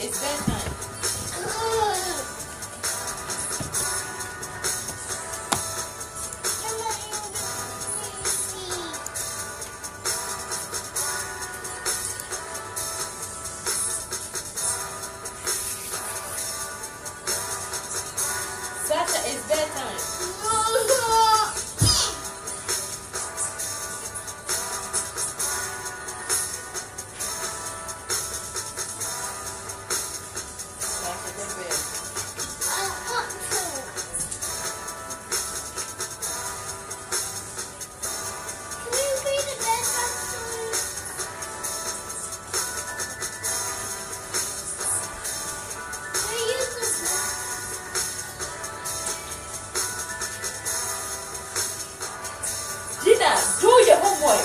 it's bedtime. Sasha, it's bedtime. Gina, do your homework.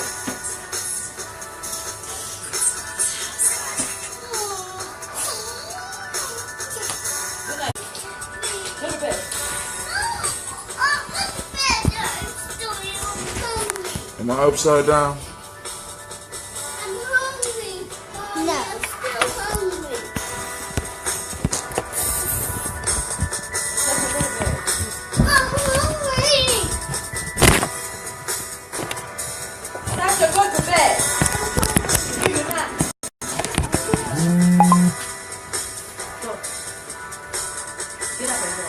Good night. Go to bed. Am I upside down? I'm hungry. No. I'm still hungry. I'm hungry. Sasha, go to bed. You're not. Go. Get up and go.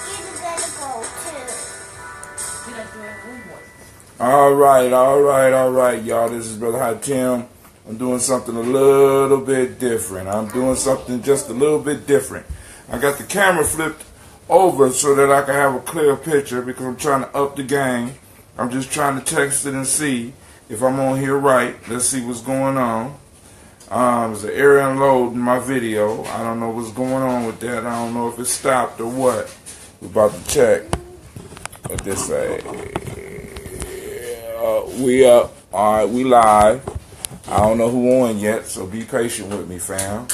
You gotta go too. You're not doing homework. All right, y'all. This is Brother Hatim. I'm doing something a little bit different. I'm doing something just a little bit different. I got the camera flipped over so that I can have a clear picture because I'm trying to up the game. I'm just trying to text it and see if I'm on here right. Let's see what's going on. There's an error unloading my video. I don't know what's going on with that. I don't know if it stopped or what. We're about to check. What this say? We up. All right, we live. I don't know who on yet, so be patient with me, fam,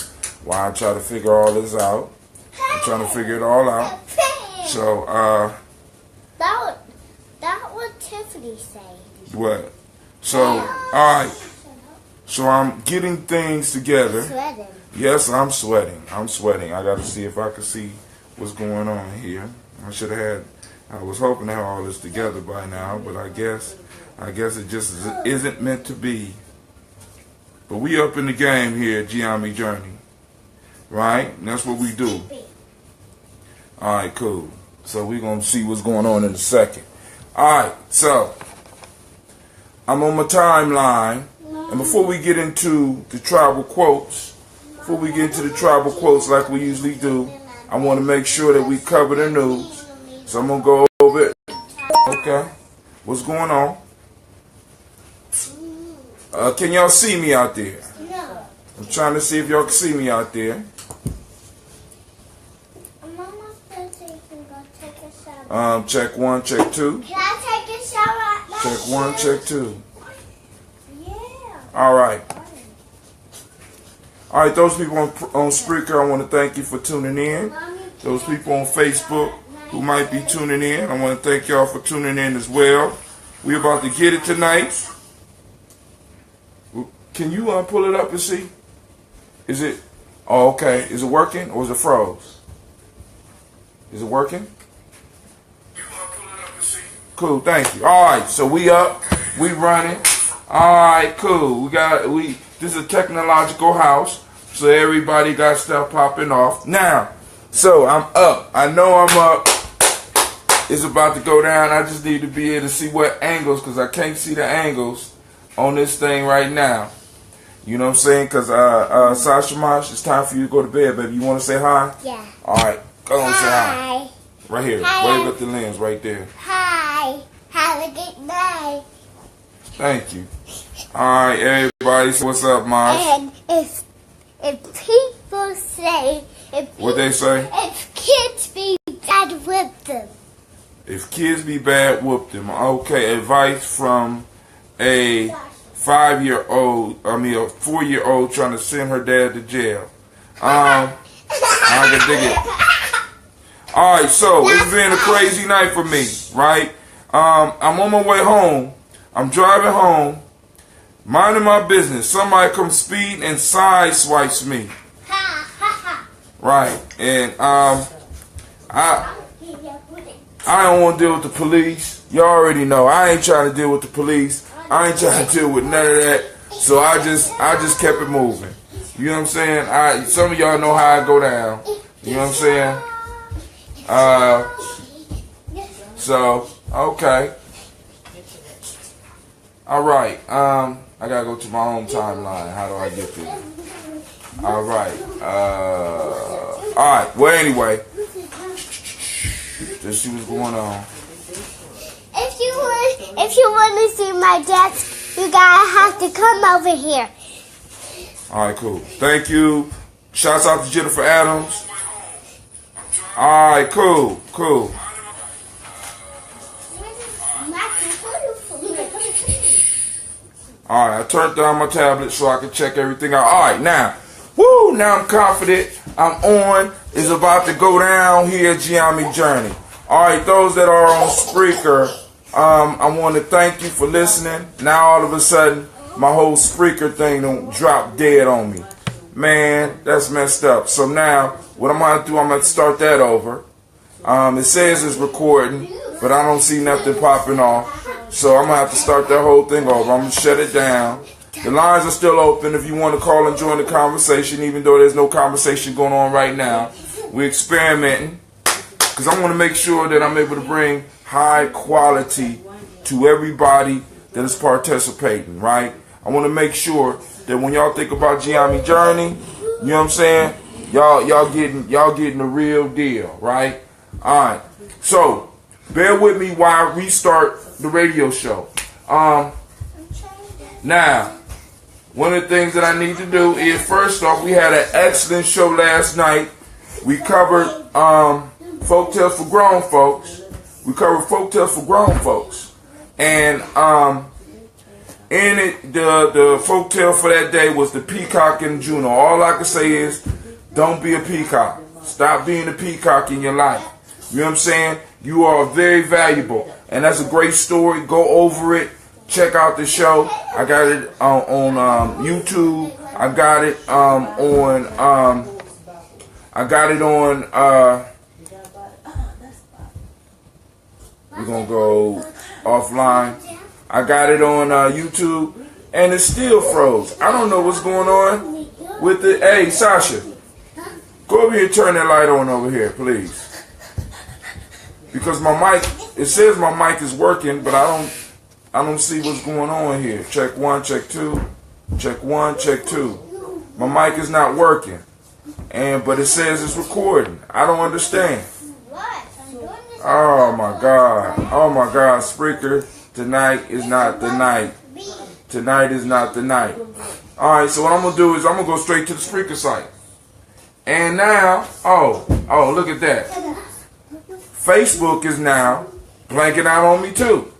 while I try to figure all this out. I'm trying to figure it all out. So, That what Tiffany said. what? So, all right. So I'm getting things together. Sweating. Yes, I'm sweating. I got to see if I can see what's going on here. I was hoping to have all this together by now, but I guess it just isn't meant to be. But we up in the game here at Nyame Journey, right? And that's what we do. All right, cool. So we're going to see what's going on in a second. All right, so I'm on my timeline. And before we get into the tribal quotes, like we usually do, I want to make sure that we cover the news. So I'm going to go over it. Okay. What's going on? Can y'all see me out there? No. I'm trying to see if y'all can see me out there. Mama said you can go take a shower. Check 1, check 2. Can I take a shower at my Check 1, check 2. Yeah. All right. All right, those people on Spreaker, I want to thank you for tuning in. Those people on Facebook who might be tuning in, I want to thank y'all for tuning in as well. We're about to get it tonight. Can you pull it up and see? Is it? Oh, okay. Is it working or is it froze? Is it working? Cool. Thank you. All right. So we up. We running. All right. Cool. This is a technological house, so everybody got stuff popping off now. So I'm up. I know I'm up. It's about to go down. I just need to be able to see what angles, because I can't see the angles on this thing right now. You know what I'm saying? Because, Sasha Mosh, it's time for you to go to bed, baby. You want to say hi? Yeah. All right. Go on, say hi. Hi. Right here. Hi. Wave at the lens right there. Hi. Have a good night. Thank you. All right, everybody. So what's up, Mosh? And if people say... What they say? If kids be bad, whip them. If kids be bad, whoop them. Okay, advice from a 4-year-old trying to send her dad to jail. I can dig it. All right, so it's been a crazy night for me, right? I'm on my way home. I'm driving home, Minding my business. Somebody comes speeding and side swipes me. Right. And I don't want to deal with the police. You already know. I ain't trying to deal with the police. I ain't trying to deal with none of that. So I just kept it moving. You know what I'm saying? Some of y'all know how I go down. You know what I'm saying? So, okay. Alright. I gotta go to my own timeline. How do I get there? Alright. Alright. Well, anyway. Let's see what's going on. If you want to see my desk, you gotta have to come over here. Alright, cool. Thank you. Shouts out to Jennifer Adams. Alright, cool. Alright, I turned down my tablet so I can check everything out. Alright, now I'm confident. I'm on. It's about to go down here at Nyame Journey. Alright, those that are on Spreaker, I want to thank you for listening. Now all of a sudden, my whole Spreaker thing don't drop dead on me. Man, that's messed up. So now, what I'm going to do, I'm going to start that over. It says it's recording, but I don't see nothing popping off. So I'm going to have to start that whole thing over. I'm going to shut it down. The lines are still open if you want to call and join the conversation, even though there's no conversation going on right now. We're experimenting because I want to make sure that I'm able to bring high quality to everybody that is participating, right? I want to make sure that when y'all think about Nyame Journey, you know what I'm saying? Y'all getting the real deal, right? Alright. So, bear with me while I restart the radio show. Now, one of the things that I need to do is, first off, we had an excellent show last night. We covered folktales for grown folks. And in it, the folktale for that day was the peacock and Juno. All I can say is, don't be a peacock. Stop being a peacock in your life. You know what I'm saying? You are very valuable. And that's a great story. Go over it. Check out the show. I got it on YouTube. I got it on we're gonna go offline. I got it on YouTube, and it still froze. I don't know what's going on with it. Hey, Sasha, go over here and turn that light on over here, please. Because my mic, it says my mic is working, but I don't see what's going on here. Check 1, check 2, check 1, check 2. My mic is not working, but it says it's recording. I don't understand. Oh my God. Spreaker, tonight is not the night. Tonight is not the night. Alright, so what I'm going to do is I'm going to go straight to the Spreaker site. And now, oh, look at that. Facebook is now blanking out on me too.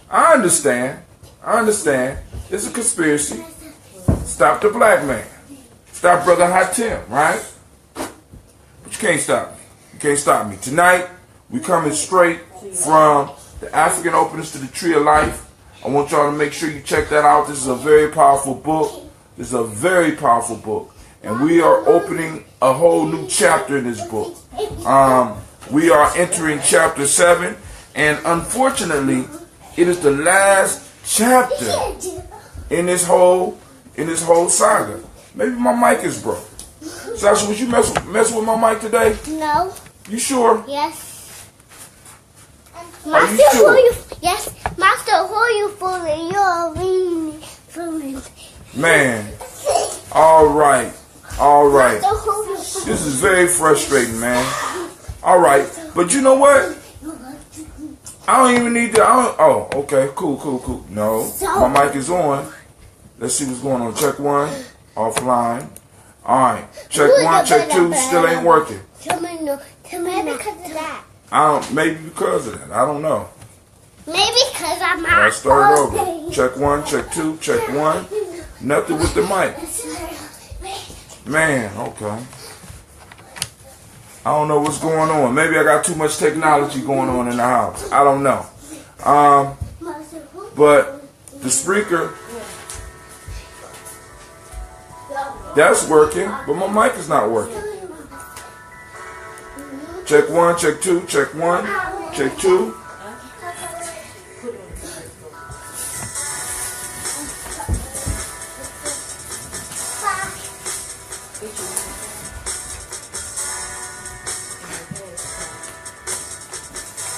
I understand. It's a conspiracy. Stop the black man. Stop Brother Hatim, right? But you can't stop me. You can't stop me. Tonight, we coming straight from the African Openings to the Tree of Life. I want y'all to make sure you check that out. This is a very powerful book. And we are opening a whole new chapter in this book. We are entering chapter 7. And unfortunately, it is the last chapter in this whole saga. Maybe my mic is broke. Sasha, would you mess with my mic today? No. You sure? Yes. Are you sure? Yes. Master, who you fooling? You're really fooling. Man. All right. Master, who you fooling? This is very frustrating, man. All right. But you know what? I don't even need to. Oh, okay. Cool. No. My mic is on. Let's see what's going on. Check 1. Offline. All right. Check 1, check 2. Still ain't working. Maybe because of that. Maybe because of that. I don't know. Maybe because I'm not. Let's start over. Check 1, check 2, check 1. Nothing with the mic. Man, okay. I don't know what's going on. Maybe I got too much technology going on in the house. I don't know. But the Spreaker That's working, but my mic is not working. Check 1, check 2, check 1, check 2.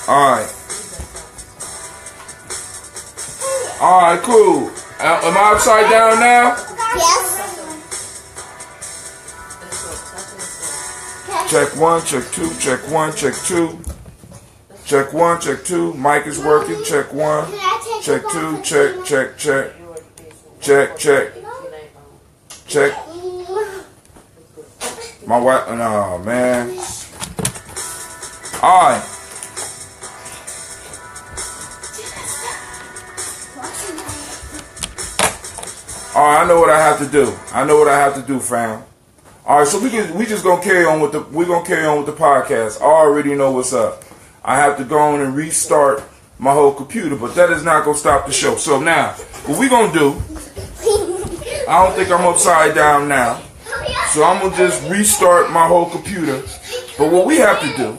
Alright. Alright, cool. Am I upside down now? Yes. Check 1, check 2, check 1, check 2. Check 1, check 2. Mic is working. Check 1, check 2, check, check, check. Check, check. Check. My wife, oh man. Alright. Alright, I know what I have to do. I know what I have to do, fam. Alright, so we just gonna carry on with the podcast. I already know what's up. I have to go on and restart my whole computer, but that is not gonna stop the show. So now, what we gonna do, I don't think I'm upside down now. So I'm gonna just restart my whole computer. But what we have to do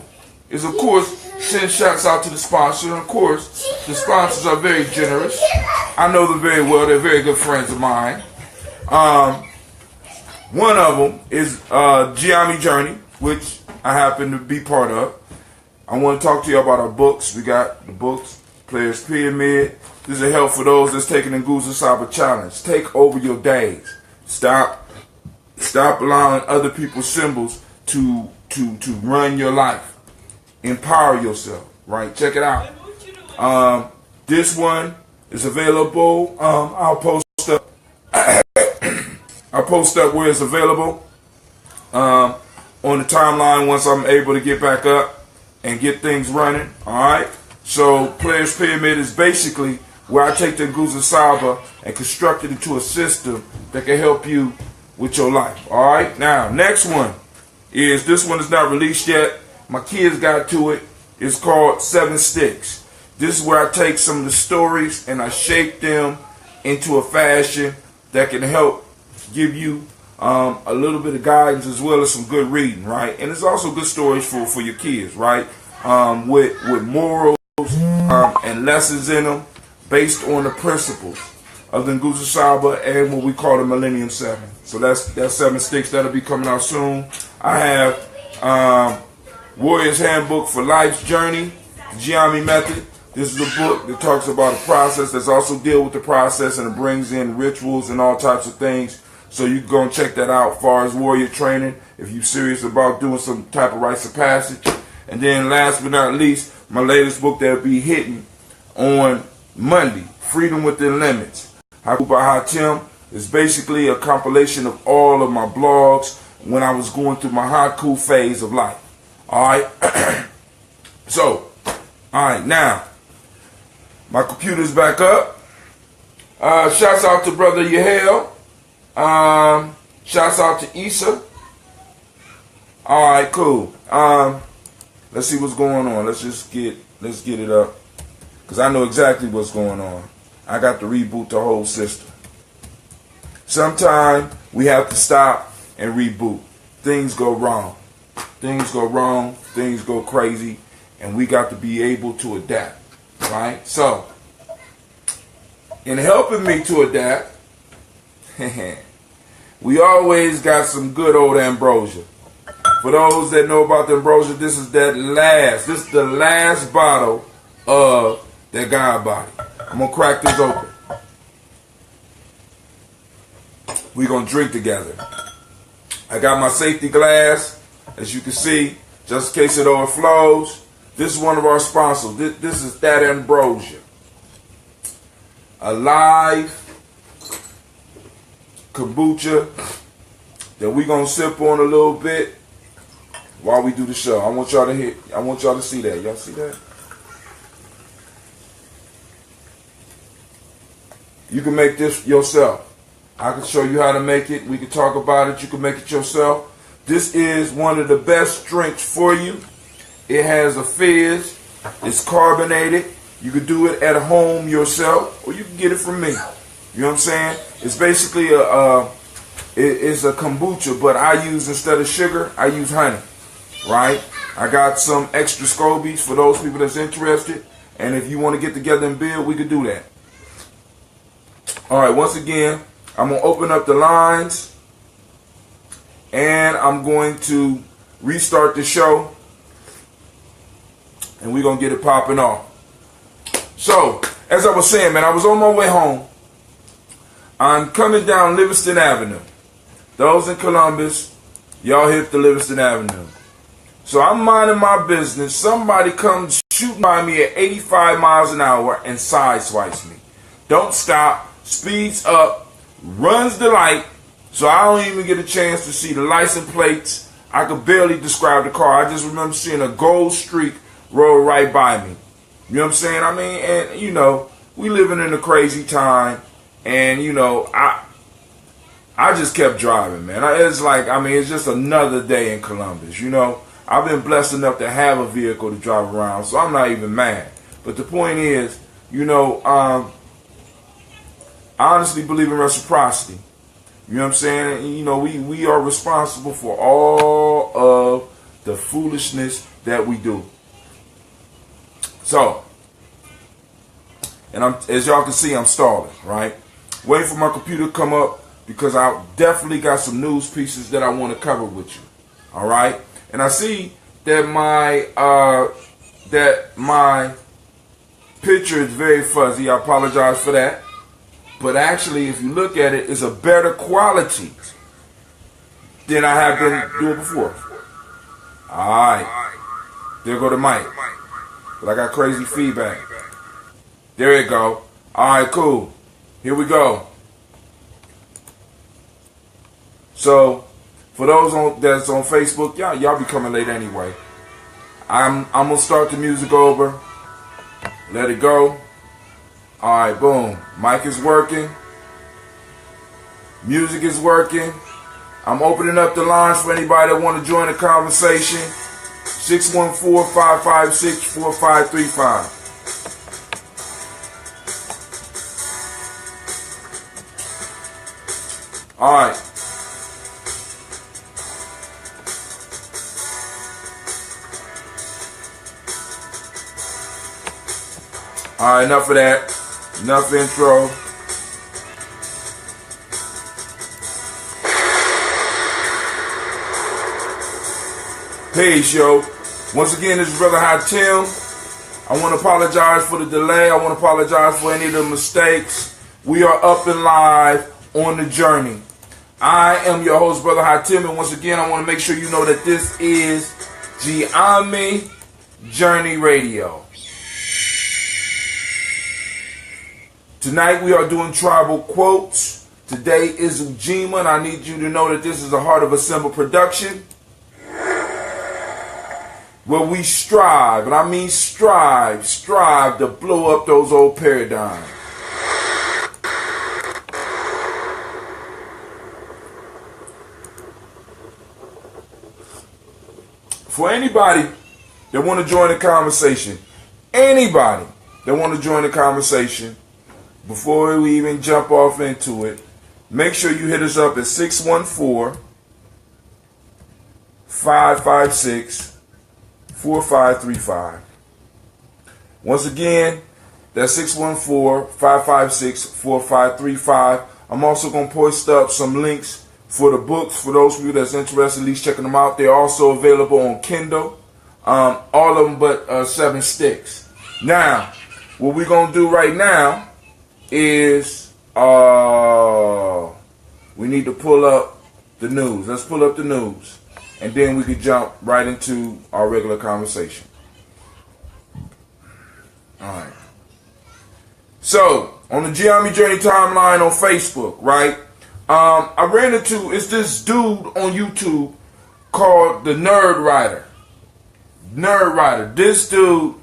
is, of course, send shouts out to the sponsor. And of course, the sponsors are very generous. I know them very well. They're very good friends of mine. One of them is Nyame Journey, which I happen to be part of. I want to talk to you about our books. We got the books, Players Pyramid. This is a help for those that's taking the Nguzo Saba Challenge. Take over your days. Stop allowing other people's symbols to run your life. Empower yourself. Right? Check it out. This one is available. I'll post up. I'll post up where it's available on the timeline once I'm able to get back up and get things running. Alright? So Players Pyramid is basically where I take the Nguzo Saba and construct it into a system that can help you with your life. Alright? Now, next one is, this one is not released yet. My kids got to it. It's called 7 Sticks. This is where I take some of the stories and I shape them into a fashion that can help give you a little bit of guidance as well as some good reading, right? And it's also good stories for your kids, right? With morals and lessons in them based on the principles of the Nguzo Saba and what we call the Millennium 7. So that's 7 Sticks. That'll be coming out soon. I have Warrior's Handbook for Life's Journey, the Nyame Method. This is a book that talks about a process that's also deal with the process, and it brings in rituals and all types of things. So you can go and check that out as far as warrior training if you're serious about doing some type of rites of passage. And then last but not least, my latest book that will be hitting on Monday, Freedom Within Limits. Haku by Hatim is basically a compilation of all of my blogs when I was going through my haiku phase of life. Alright? So, alright, now, my computer's back up. Shouts out to Brother Yahel. Shouts out to Issa. Alright, cool. Let's see what's going on. Let's get it up. Because I know exactly what's going on. I got to reboot the whole system. Sometimes we have to stop and reboot. Things go wrong. Things go wrong. Things go crazy. And we got to be able to adapt. Right? So, in helping me to adapt, we always got some good old ambrosia. For those that know about the ambrosia, this is the last bottle of that God body. I'm going to crack this open. We're going to drink together. I got my safety glass, as you can see, just in case it overflows. This is one of our sponsors. This is that ambrosia. A live kombucha that we're going to sip on a little bit while we do the show. I want y'all to see that. Y'all see that? You can make this yourself. I can show you how to make it. We can talk about it. You can make it yourself. This is one of the best drinks for you. It has a fizz. It's carbonated. You can do it at home yourself, or you can get it from me. You know what I'm saying? It's basically a It's a kombucha, but I use, instead of sugar, I use honey, right? I got some extra scobies for those people that's interested. And if you want to get together and build, we could do that. All right, once again, I'm going to open up the lines. And I'm going to restart the show. And we're going to get it popping off. So, as I was saying, man, I was on my way home. I'm coming down Livingston Avenue. Those in Columbus, y'all hit the Livingston Avenue. So I'm minding my business. Somebody comes shooting by me at 85 miles an hour and sideswipes me. Don't stop, speeds up, runs the light, so I don't even get a chance to see the license plates. I could barely describe the car. I just remember seeing a gold streak roll right by me. You know what I'm saying? I mean, and you know, we living in a crazy time, and you know, I just kept driving, man. It's like, I mean, it's just another day in Columbus, you know. I've been blessed enough to have a vehicle to drive around, so I'm not even mad. But the point is, you know, I honestly believe in reciprocity. You know what I'm saying? You know, we are responsible for all of the foolishness that we do. So, and as y'all can see, I'm stalling, right? Waiting for my computer to come up because I definitely got some news pieces that I want to cover with you. All right? And I see that my picture is very fuzzy. I apologize for that. But actually, if you look at it, it's a better quality than I have been doing before. All right. There go the mic. But I got crazy feedback. There you go. All right, cool. Here we go. So, for those that's on Facebook, y'all be coming late anyway. I'm gonna start the music over. Let it go. All right, boom. Mic is working. Music is working. I'm opening up the lines for anybody that want to join the conversation. 614-556-4535. All right. All right, enough of that. Enough intro. Peace, yo. Once again, this is Brother Hot Tim. I want to apologize for the delay. I want to apologize for any of the mistakes. We are up and live on the journey. I am your host, Brother Hot Tim, and once again, I want to make sure you know that this is Nyame Journey Radio. Tonight we are doing tribal quotes. Today is Ujima, and I need you to know that this is a Heart of a Symbol production, where we strive, and I mean strive to blow up those old paradigms. For anybody that want to join the conversation, before we even jump off into it, make sure you hit us up at 614-556-4535. Once again, that's 614-556-4535. I'm also going to post up some links for the books for those of you that's interested, at least checking them out. They're also available on Kindle. All of them but 7 sticks. Now, what we're going to do right now is we need to pull up the news. Let's pull up the news, and then we can jump right into our regular conversation. All right. So, on the Nyame Journey timeline on Facebook, right? I ran into, it's this dude on YouTube called the Nerd Writer. This dude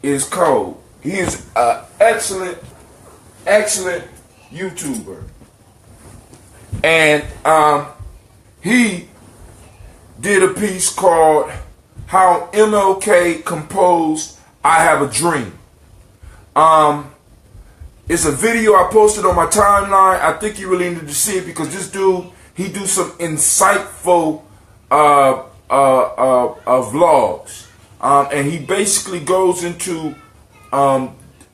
is cold. He is an excellent YouTuber. And he did a piece called How MLK Composed I Have a Dream. It's a video I posted on my timeline. I think you really need to see it because this dude, He do some insightful vlogs, and he basically goes into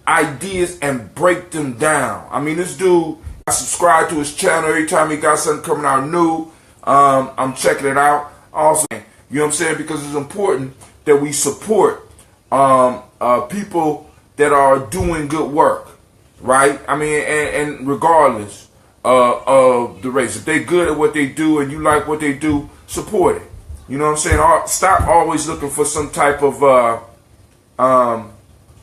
ideas and break them down. I mean, this dude, I subscribe to his channel every time he got something coming out new. I'm checking it out. Also, you know what I'm saying? Because it's important that we support people that are doing good work, right? I mean, and regardless of the race, if they're good at what they do and you like what they do, support it. You know what I'm saying? Stop always looking for some type of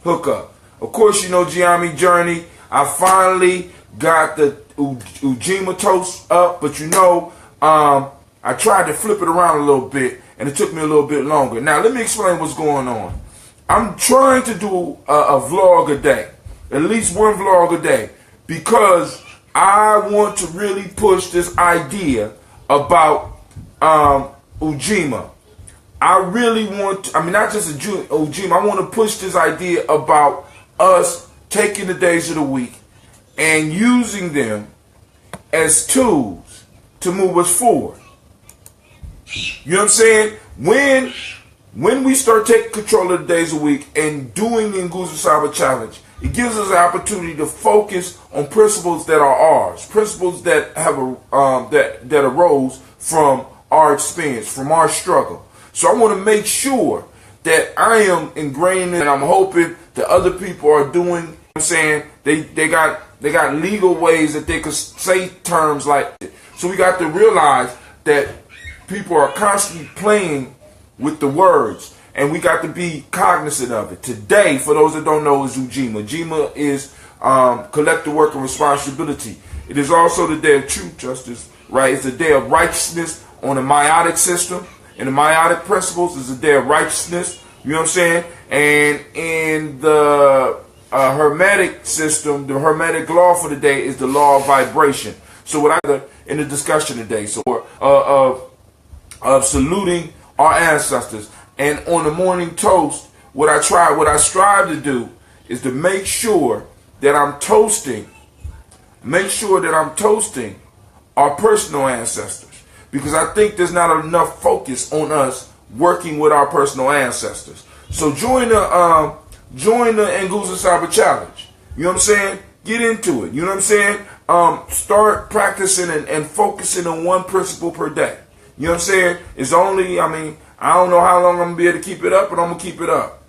hookup. Of course, you know, Nyame journey. I finally got the Ujima toast up, but you know, I tried to flip it around a little bit, and it took me a little bit longer. Now, let me explain what's going on. I'm trying to do a vlog a day, at least one vlog a day, because I want to really push this idea about Ujima. I really want to, I mean, not just Ujima, I want to push this idea about us taking the days of the week and using them as tools to move us forward. You know what I'm saying? When we start taking control of the days of the week and doing the Nguzo Saba challenge, it gives us an opportunity to focus on principles that are ours, principles that have that arose from our experience, from our struggle. So I want to make sure that I am ingrained in, and I'm hoping that other people are doing. You know what I'm saying, they got legal ways that they could say terms like it. So we got to realize that people are constantly playing with the words, and we got to be cognizant of it. Today, for those that don't know, is Ujima. Ujima is collective work and responsibility. It is also the day of truth, justice, right? It's the day of righteousness on the meiotic system. And the meiotic principles is the day of righteousness. You know what I'm saying? And in the hermetic system, the hermetic law for the day is the law of vibration. So what I got in the discussion today, so of saluting our ancestors, and on the morning toast, what I strive to do is to make sure that I'm toasting our personal ancestors, because I think there's not enough focus on us working with our personal ancestors. So join the Nguzo Saba challenge. You know what I'm saying? Get into it. You know what I'm saying? Start practicing and focusing on one principle per day. You know what I'm saying? It's only, I mean, I don't know how long I'm going to be able to keep it up, but I'm going to keep it up.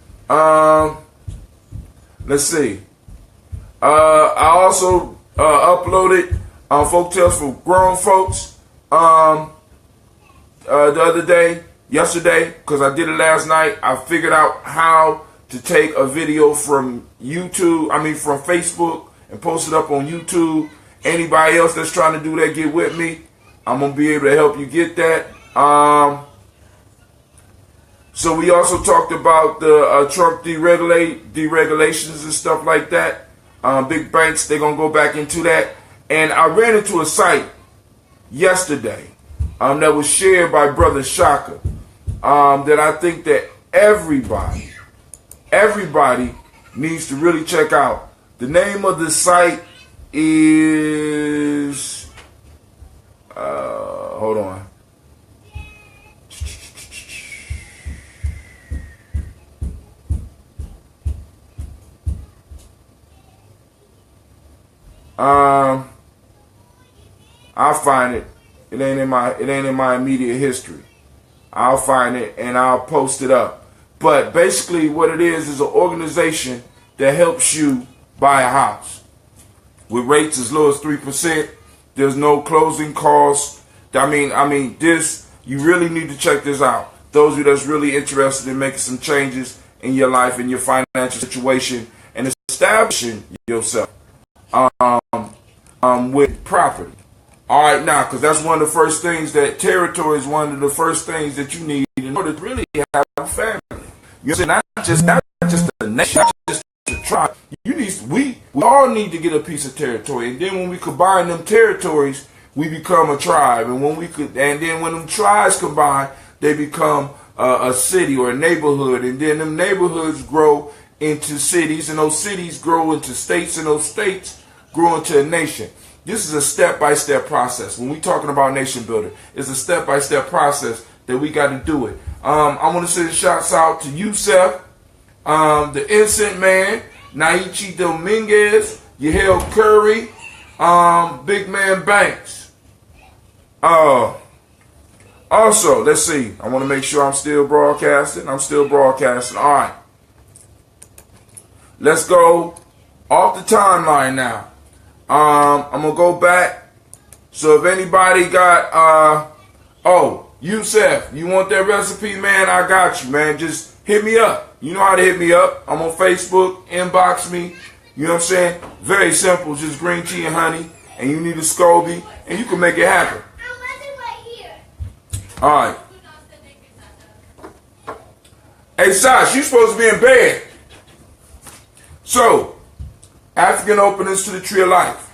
Let's see. I also uploaded folk tales for grown folks the other day, yesterday, because I did it last night. I figured out how to take a video from from Facebook and post it up on YouTube. Anybody else that's trying to do that, get with me. I'm going to be able to help you get that. So we also talked about the Trump deregulations and stuff like that. Big banks, they're going to go back into that. And I ran into a site yesterday that was shared by Brother Shaka that I think that everybody needs to really check out. The name of the site is... hold on. I'll find it. It ain't in my immediate history. I'll find it and I'll post it up. But basically what it is an organization that helps you buy a house with rates as low as 3%. There's no closing costs. I mean, this, you really need to check this out. Those of you that's really interested in making some changes in your life, in your financial situation, and establishing yourself with property. All right, now, because that's one of the first things that territory is one of the first things that you need in order to really have a family. You know, not just a nation, not just a tribe. We all need to get a piece of territory, and then when we combine them territories, we become a tribe. And then when them tribes combine, they become a city or a neighborhood, and then them neighborhoods grow into cities, and those cities grow into states, and those states grow into a nation. This is a step-by-step process. When we're talking about nation building, it's a step-by-step process that we got to do it. I want to send shouts out to Yusef, the Innocent Man, Naichi Dominguez, Yahel Curry, Big Man Banks. Also, let's see. I want to make sure I'm still broadcasting. I'm still broadcasting. All right. Let's go off the timeline now. I'm going to go back. So if anybody got, Yusef, you want that recipe, man? I got you, man. Just hit me up. You know how to hit me up. I'm on Facebook. Inbox me. You know what I'm saying? Very simple. Just green tea and honey. And you need a SCOBY. And you can make it happen. All right. Hey, Sash, you supposed to be in bed. So, African openings to the Tree of Life.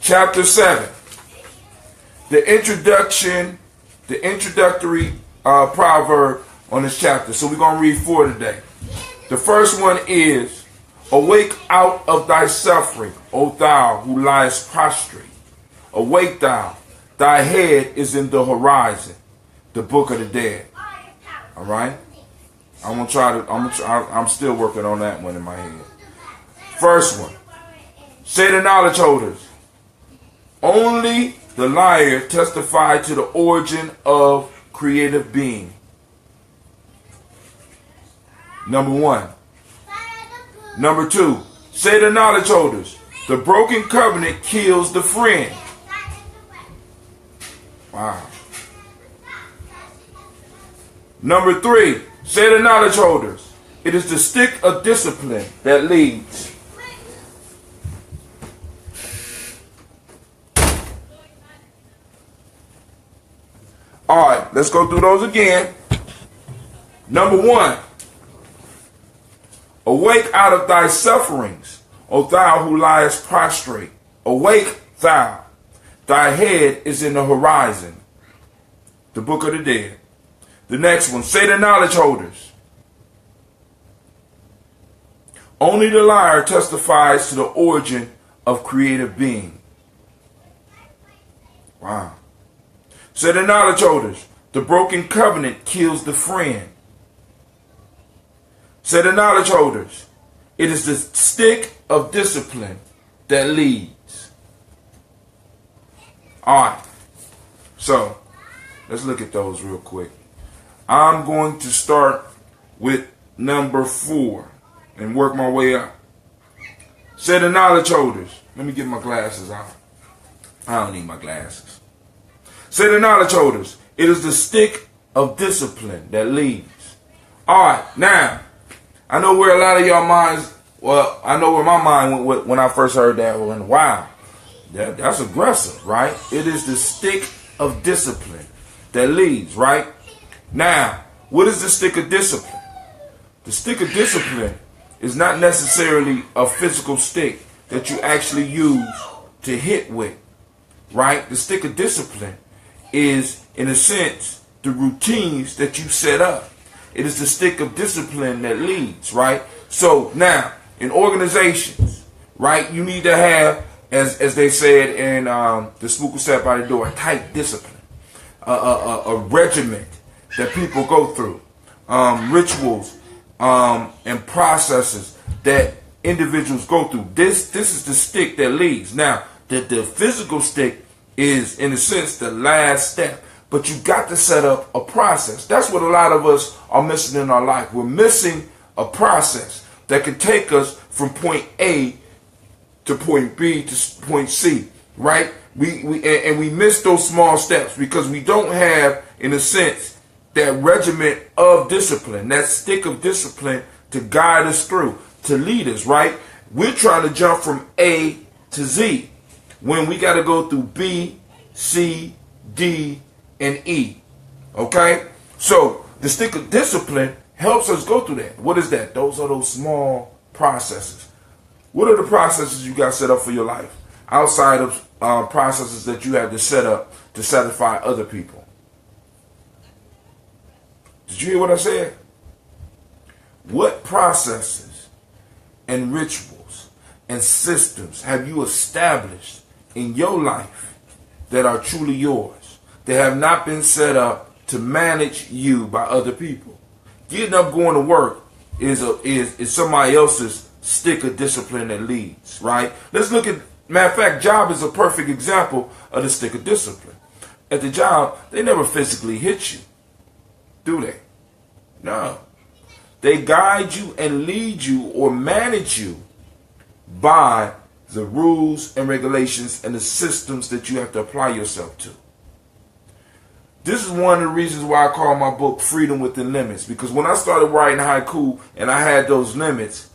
Chapter 7. The introductory proverb on this chapter. So we're going to read 4 today. The first one is, awake out of thy suffering, O thou who liest prostrate. Awake thou, thy head is in the horizon, the book of the dead. All right? I'm still working on that one in my head. First one. Say the knowledge holders. Only the liar testified to the origin of creative being. Number 1. Number 2. Say the knowledge holders. The broken covenant kills the friend. Wow. Number 3. Say the knowledge holders. It is the stick of discipline that leads. All right, let's go through those again. Number 1. Awake out of thy sufferings, O thou who liest prostrate. Awake thou. Thy head is in the horizon, the book of the dead. The next one, say the knowledge holders. Only the liar testifies to the origin of creative being. Wow. Say the knowledge holders. The broken covenant kills the friend. Say the knowledge holders. It is the stick of discipline that leads. Alright. So, let's look at those real quick. I'm going to start with number 4 and work my way up. Say the knowledge holders. Let me get my glasses out. I don't need my glasses. Say the knowledge holders. It is the stick of discipline that leads. Alright, now, I know where a lot of y'all minds, well, I know where my mind went when I first heard that. Wow, that's aggressive, right? It is the stick of discipline that leads, right? Now, what is the stick of discipline? The stick of discipline is not necessarily a physical stick that you actually use to hit with, right? The stick of discipline is, in a sense, the routines that you set up. It is the stick of discipline that leads, right? So now, in organizations, right, you need to have, as they said in the Spook Set by the Door, a tight discipline, a regiment that people go through, rituals and processes that individuals go through. This is the stick that leads. Now, the physical stick is, in a sense, the last step. But you got to set up a process. That's what a lot of us are missing in our life. We're missing a process that can take us from point A to point B to point C, right? We miss those small steps because we don't have, in a sense, that regiment of discipline, that stick of discipline to guide us through, to lead us, right? We're trying to jump from A to Z when we got to go through B, C, D, and E. Okay? So the stick of discipline helps us go through that. What is that? Those are those small processes. What are the processes you got set up for your life outside of processes that you have to set up to satisfy other people? Did you hear what I said? What processes and rituals and systems have you established in your life that are truly yours, that have not been set up to manage you by other people? Getting up, going to work is somebody else's stick of discipline that leads, right? Let's look at, matter of fact, job is a perfect example of the stick of discipline. At the job, they never physically hit you, do they? No. They guide you and lead you or manage you by the rules and regulations and the systems that you have to apply yourself to. This is one of the reasons why I call my book Freedom Within Limits, because when I started writing haiku and I had those limits,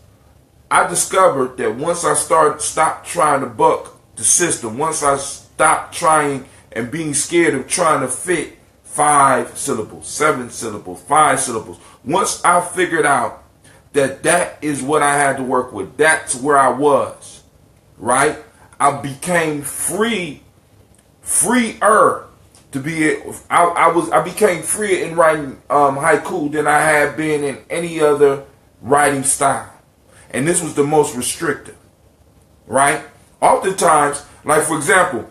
I discovered that once I stopped trying to buck the system, once I stopped trying and being scared of trying to fit 5 syllables, 7 syllables, 5 syllables, once I figured out that that is what I had to work with, that's where I was, right? I became freer to be. I became freer in writing haiku than I had been in any other writing style, and this was the most restrictive, right? Oftentimes, like for example,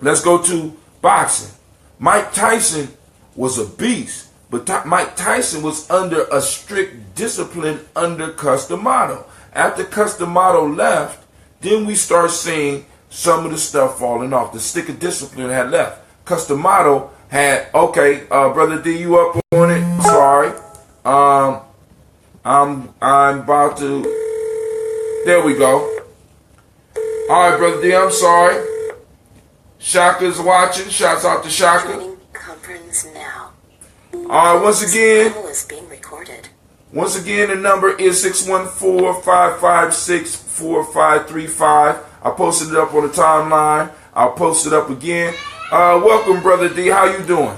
let's go to boxing. Mike Tyson was a beast, but Mike Tyson was under a strict discipline under Cus D'Amato. After Cus D'Amato left, then we start seeing some of the stuff falling off. The stick of discipline had left. Cus D'Amato had, okay, Brother D, you up on it? Sorry. I'm about to, there we go. All right, Brother D, I'm sorry. Shaka's watching. Shouts out to Shaka. Conference now. All right, once again, Is being recorded. Once again, the number is 614-556-4535. I posted it up on the timeline. I'll post it up again. Welcome, Brother D. How you doing?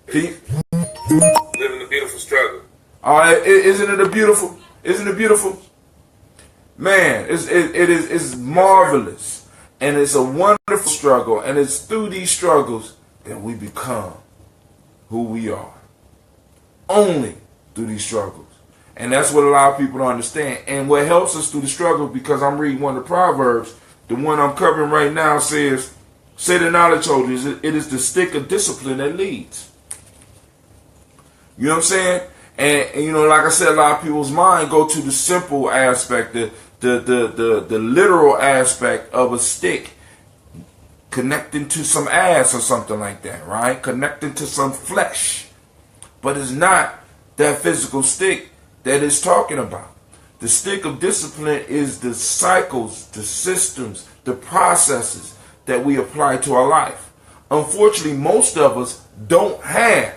Living the beautiful struggle. All right, isn't it a beautiful? Isn't it beautiful? Man, it's marvelous, and it's a wonderful struggle, and it's through these struggles that we become who we are. Only through these struggles. And that's what a lot of people don't understand. And what helps us through the struggle, because I'm reading one of the Proverbs, the one I'm covering right now says, say the knowledge holders, it is the stick of discipline that leads. You know what I'm saying? And you know, like I said, a lot of people's mind go to the simple aspect, the literal aspect of a stick connecting to some ass or something like that, right? Connecting to some flesh. But it's not that physical stick that it's talking about. The stick of discipline is the cycles, the systems, the processes that we apply to our life. Unfortunately, most of us don't have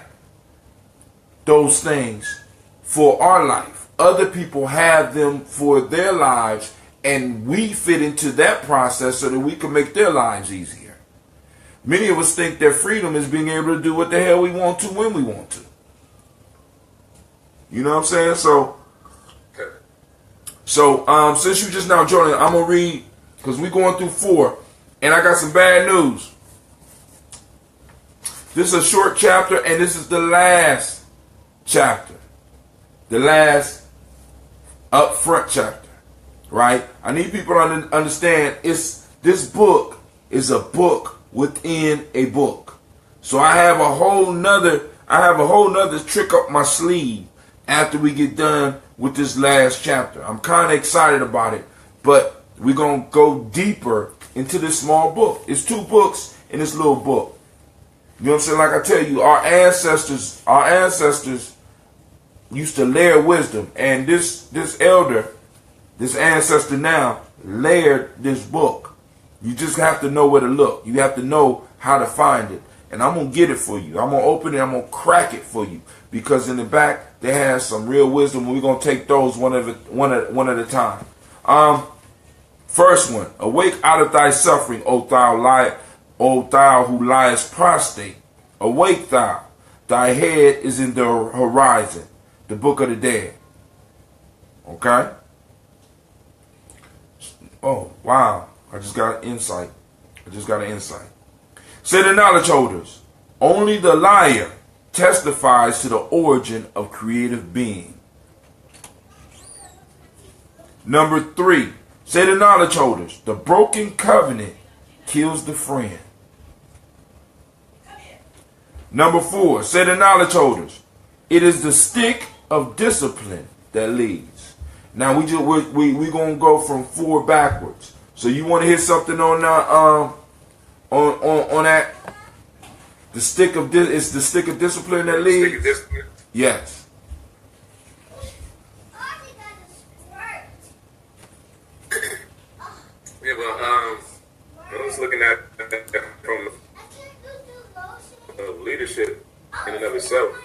those things for our life. Other people have them for their lives, and we fit into that process so that we can make their lives easier. Many of us think that freedom is being able to do what the hell we want to when we want to. You know what I'm saying? So since you just now joining, I'm going to read, because we're going through 4, and I got some bad news. This is a short chapter, and this is the last chapter. The last up front chapter, right? I need people to understand this book is a book within a book. So I have a whole nother trick up my sleeve after we get done with this last chapter. I'm kind of excited about it, but we're going to go deeper into this small book. It's 2 books in this little book. You know what I'm saying? Like I tell you, our ancestors used to layer wisdom, and this ancestor now layered this book. You just have to know where to look. You have to know how to find it. And I'm going to get it for you. I'm going to open it. I'm going to crack it for you. Because in the back, they have some real wisdom. We're going to take those one at a time. First one. Awake out of thy suffering, O thou who liest prostrate. Awake thou. Thy head is in the horizon. The book of the dead. Okay? Oh, wow. I just got an insight. Say the knowledge holders, only the liar testifies to the origin of creative being. Number 3, say the knowledge holders. The broken covenant kills the friend. Number 4, say the knowledge holders. It is the stick of discipline that leads. Now we gonna go from 4 backwards. So you want to hit something on that? The stick of it's the stick of discipline that leads. Stick of discipline. Yes. Yeah, well, I was looking at from leadership in and of itself,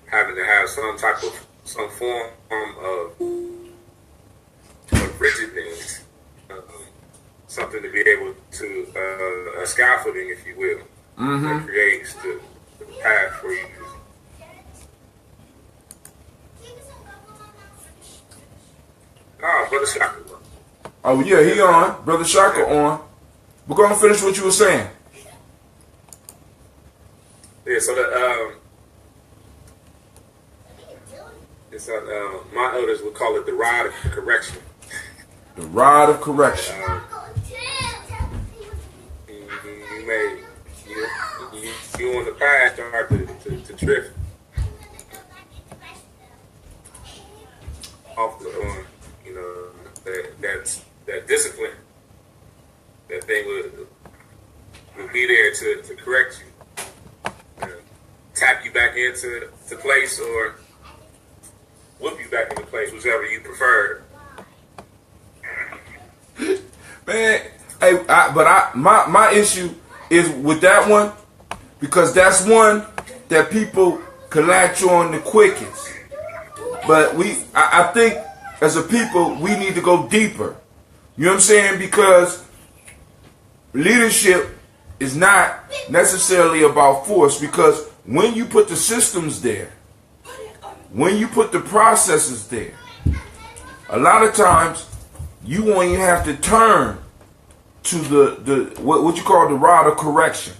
having to have some form of rigidness, something to be able to a scaffolding, if you will, that creates the path for you. Brother Shaka. Oh yeah, he on. Brother Shaka on. We're gonna finish what you were saying. Yeah, so my elders would call it the rod of correction. The rod of correction. You on the path start to drift off on that discipline, that thing would be there to correct you, tap you back into place, or whoop you back into place, whichever you prefer. Man, my issue is with that one, because that's one that people can latch on the quickest. But I think as a people, we need to go deeper. You know what I'm saying? Because leadership is not necessarily about force, because when you put the systems there, when you put the processes there, a lot of times you won't even have to turn to the what you call the rod of correction,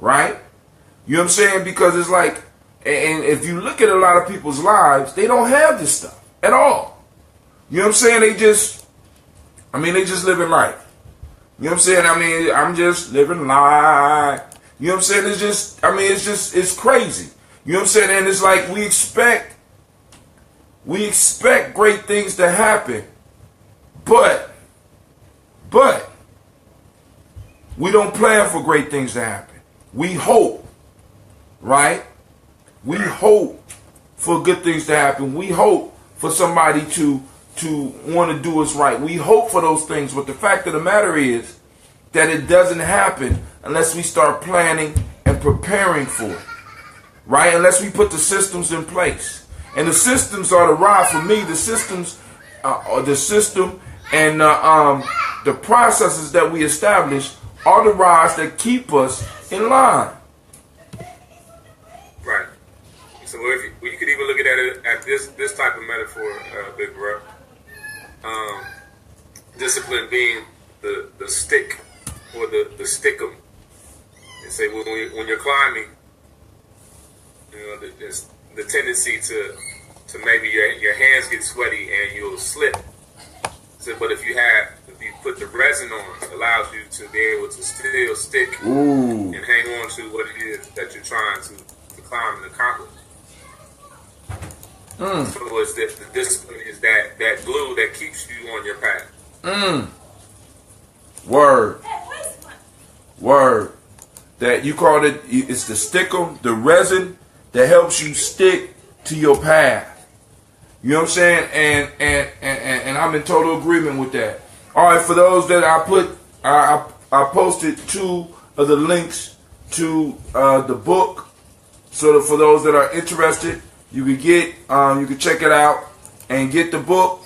right? You know what I'm saying? Because it's like, and if you look at a lot of people's lives, they don't have this stuff at all. You know what I'm saying? They just living life. You know what I'm saying? I'm just living life. You know what I'm saying? It's crazy. You know what I'm saying? And it's like we expect great things to happen, but we don't plan for great things to happen. We hope, right? We hope for good things to happen. We hope for somebody to want to do us right. We hope for those things, but the fact of the matter is that it doesn't happen unless we start planning and preparing for it, right? Unless we put the systems in place. And the systems are the rod for me. The systems are the system, and the processes that we establish are the rods that keep us in line. Right. So you could even look at it at this type of metaphor, Big Bro. Discipline being the stick, or the stickum. And say when you're climbing, there's the tendency to maybe your hands get sweaty and you'll slip. So, but if you put the resin on, it allows you to be able to still stick and hang on to what it is that you're trying to climb and accomplish. So it's the discipline is that glue that keeps you on your path. Word. That you called it, it's the stickum, the resin that helps you stick to your path. You know what I'm saying? And I'm in total agreement with that. All right, for those that I posted 2 of the links to the book, so that for those that are interested, you can check it out and get the book.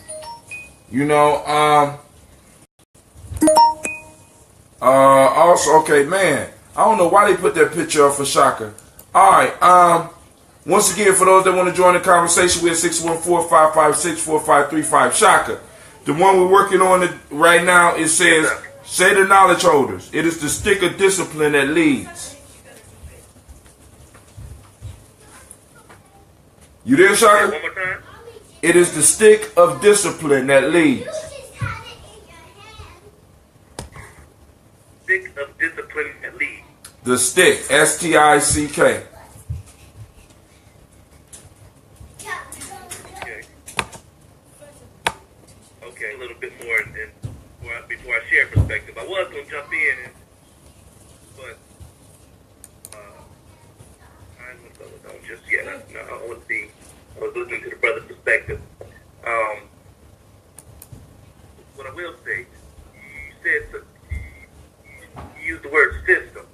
Also, okay, man, I don't know why they put that picture up for Shaka. All right, once again, for those that want to join the conversation, we're at 614-556-4535. Shaka, the one we're working on right now, it says, say the knowledge holders. It is the stick of discipline that leads. You there, Shaka? One more time. It is the stick of discipline that leads. Stick of discipline that leads. The stick, S-T-I-C-K. Okay, a little bit more before I share perspective. I was going to jump in, but I ain't going to go just yet. I want to see. I was listening to the brother's perspective. What I will say, you said you used the word system.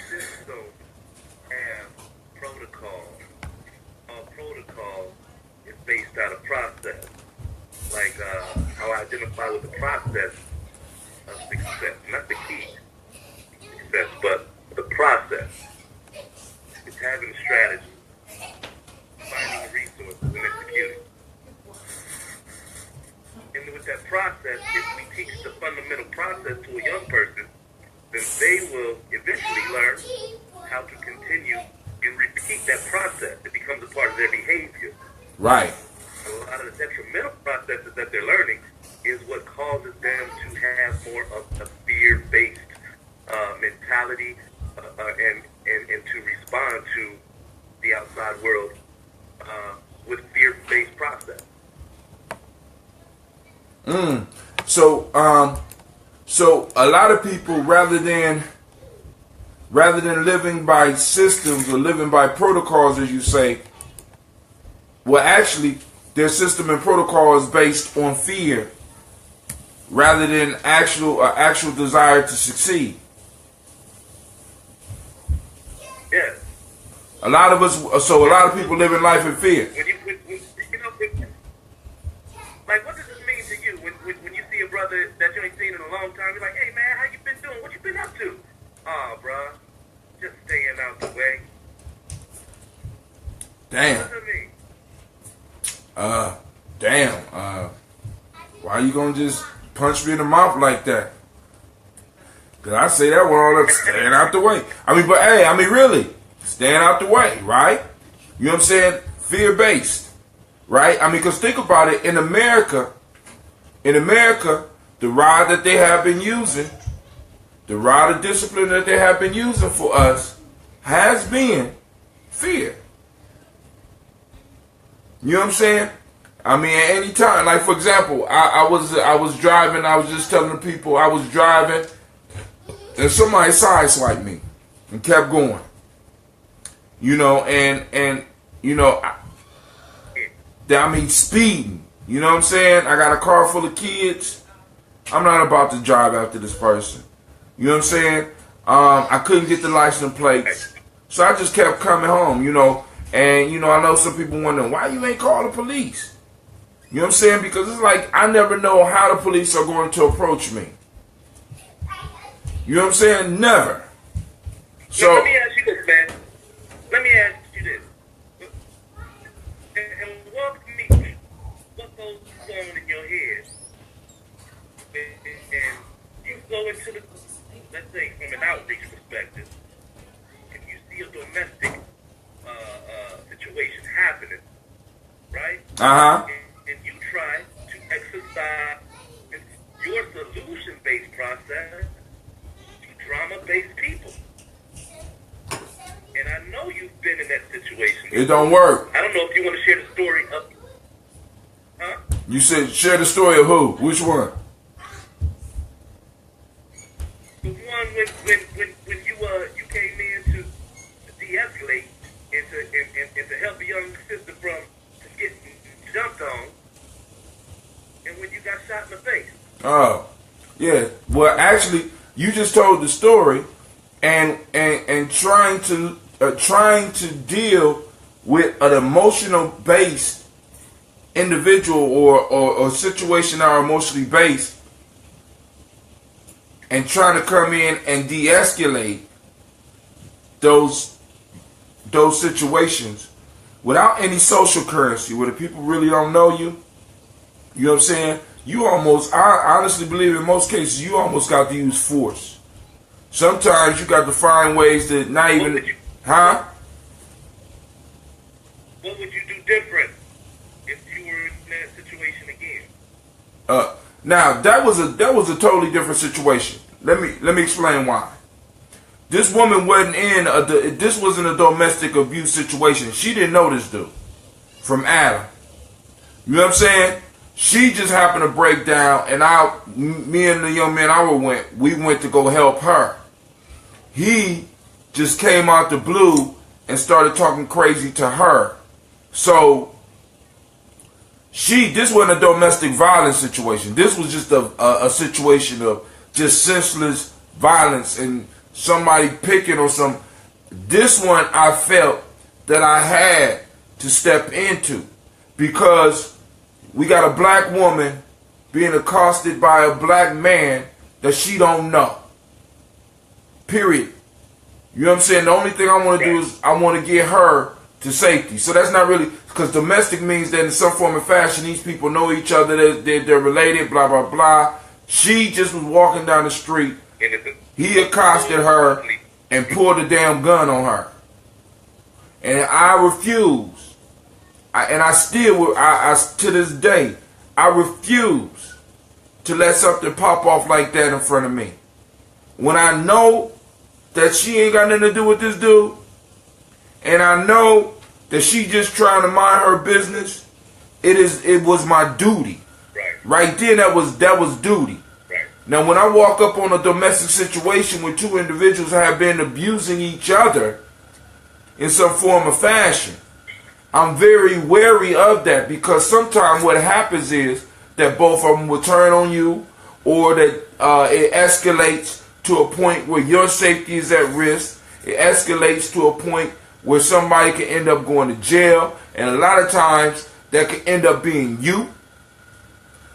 System and protocol. Protocol is based out of process. Like how I identify with the process of success. Not the key to success, but the process. It's having a strategy, finding resources, and executing. And with that process, if we teach the fundamental process to a young person, then they will eventually learn how to continue and repeat that process. It becomes a part of their behavior. Right. A lot of the detrimental processes that they're learning is what causes them to have more of a fear-based mentality and to respond to the outside world with fear-based process. So a lot of people, rather than living by systems or living by protocols, as you say, well, actually, their system and protocol is based on fear, rather than actual desire to succeed. Yeah. A lot of people live in life in fear. Like, what does this mean to you when you see a brother that you ain't seen in a long time? You're like, hey, man, how you been doing? What you been up to? Oh, bruh, just staying out the way. Damn. What does it mean? Why you gonna just punch me in the mouth like that? Cause I say that one all up, staying out the way. Really, staying out the way, right? You know what I'm saying? Fear-based, right? Cause think about it, in America, the rod that they have been using, the rod of discipline that they have been using for us has been fear. You know what I'm saying? At any time, like for example, I was driving. I was just telling the people I was driving, and somebody sideswiped me and kept going. Speeding. You know what I'm saying? I got a car full of kids. I'm not about to drive after this person. You know what I'm saying? I couldn't get the license plates, so I just kept coming home. And I know some people wondering why you ain't call the police. You know what I'm saying? Because it's like I never know how the police are going to approach me. You know what I'm saying? Never. So let me ask you this, man. Let me ask you this. And what goes on in your head? And you go into the, let's say, from an outreach perspective, and you see a domestic situation happening, right? And you try to exercise your solution-based process to drama-based people. And I know you've been in that situation. It don't work. I don't know if you want to share the story of... Huh? You said share the story of who? Which one? The one when you came in to de-escalate and to help a young sister from getting jumped on, and when you got shot in the face. Oh, yeah. Well, actually, you just told the story, and trying to deal with an emotional based individual or situation that are emotionally based, and trying to come in and de-escalate those situations without any social currency, where the people really don't know you. You know what I'm saying? I honestly believe in most cases, you almost got to use force. Sometimes you got to find ways to not even, huh? Now that was a totally different situation. Let me explain why. This woman wasn't this wasn't a domestic abuse situation. She didn't know this dude from Adam. You know what I'm saying? She just happened to break down, and me and the young man we went to go help her. He just came out the blue and started talking crazy to her. So this wasn't a domestic violence situation. This was just a situation of just senseless violence and somebody picking on some. This one I felt that I had to step into because we got a black woman being accosted by a black man that she don't know. Period. You know what I'm saying? The only thing I want to do is I want to get her to safety. So that's not really, because domestic means that in some form or fashion these people know each other, they're related, blah, blah, blah. She just was walking down the street. He accosted her and pulled a damn gun on her. And I refuse. To this day, I refuse to let something pop off like that in front of me. When I know that she ain't got nothing to do with this dude, and I know that she just trying to mind her business, it was my duty. Right then, that was duty. Now, when I walk up on a domestic situation where two individuals have been abusing each other in some form or fashion, I'm very wary of that, because sometimes what happens is that both of them will turn on you, or that it escalates to a point where your safety is at risk. It escalates to a point where somebody can end up going to jail, and a lot of times that could end up being you.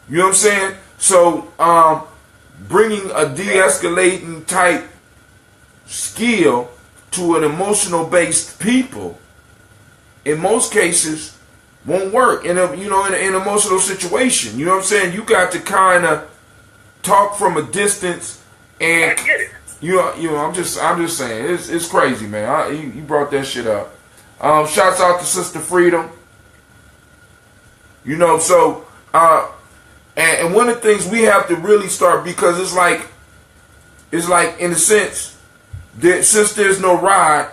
You know what I'm saying? So bringing a de-escalating type skill to an emotional based people in most cases won't work in an emotional situation. You know what I'm saying? You got to kind of talk from a distance, and I get it. you know, I'm just saying, it's crazy, man. You brought that shit up. Shouts out to Sister Freedom. You know, so and one of the things we have to really start, because it's like in a sense that since there's no rod,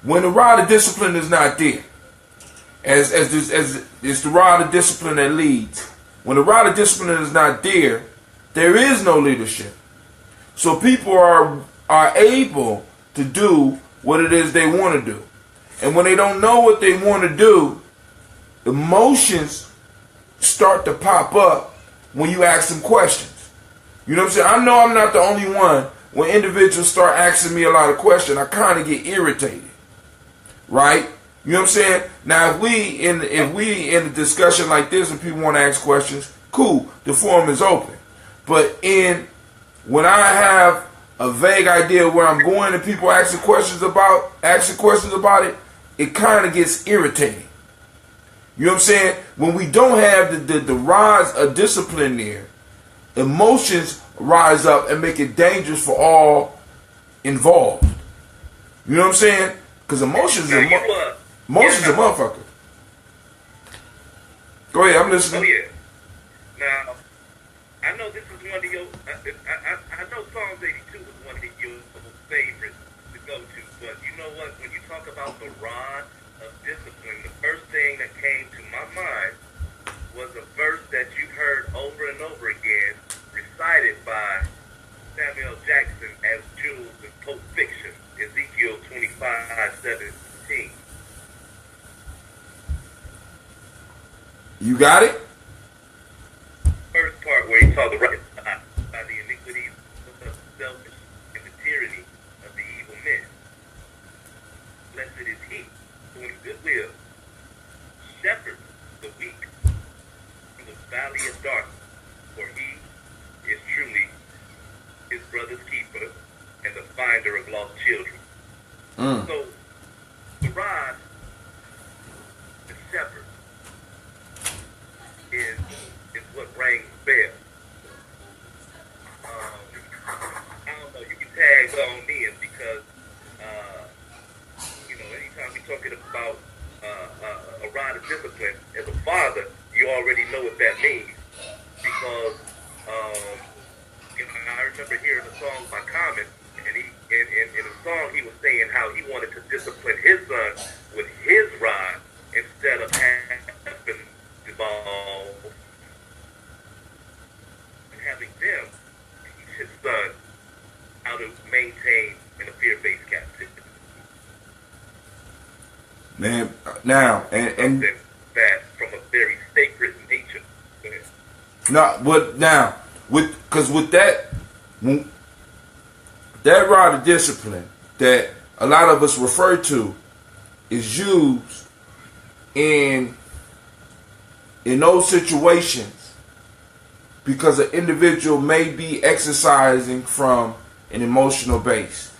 when the rod of discipline is not there, as it's the rod of discipline that leads. When the rod of discipline is not there, there is no leadership. So people are able to do what it is they want to do. And when they don't know what they want to do, emotions start to pop up when you ask them questions. You know what I'm saying? I know I'm not the only one. When individuals start asking me a lot of questions, I kind of get irritated. Right? You know what I'm saying? Now, if we in a discussion like this and people want to ask questions, cool. The forum is open. But when I have a vague idea of where I'm going and people asking questions about it, it kind of gets irritating. You know what I'm saying? When we don't have the rise of discipline there, emotions rise up and make it dangerous for all involved. You know what I'm saying? Because emotions are a motherfucker. Go ahead, I'm listening. Oh, yeah. Now, I know this is one of your, I know Psalms 82 is one of your favorites to go to, but you know what? When you talk about the rod of discipline, the first thing that came to my mind was a verse that you've heard over and over again, recited by Samuel Jackson as Jules in Pulp Fiction, Ezekiel 25:17. You got it? First part where he saw the right by the iniquities of selfish and the tyranny of the evil men. Blessed is he who in goodwill shepherds the weak through the valley of darkness, for he is truly his brother's keeper and the finder of lost children. So the rod, the shepherd, is what rings the bell. I don't know, you can tag on in because anytime we're talking about a rod of discipline, as a father, you already know what that means. because I remember hearing a song by Common, and in the song he was saying how he wanted to discipline his son with his rod instead of having the ball and having them teach his son how to maintain in a fear-based captivity. Man, now and that from a very sacred nature. no, but now with that rod of discipline that a lot of us refer to is used in those situations because an individual may be exercising from an emotional base.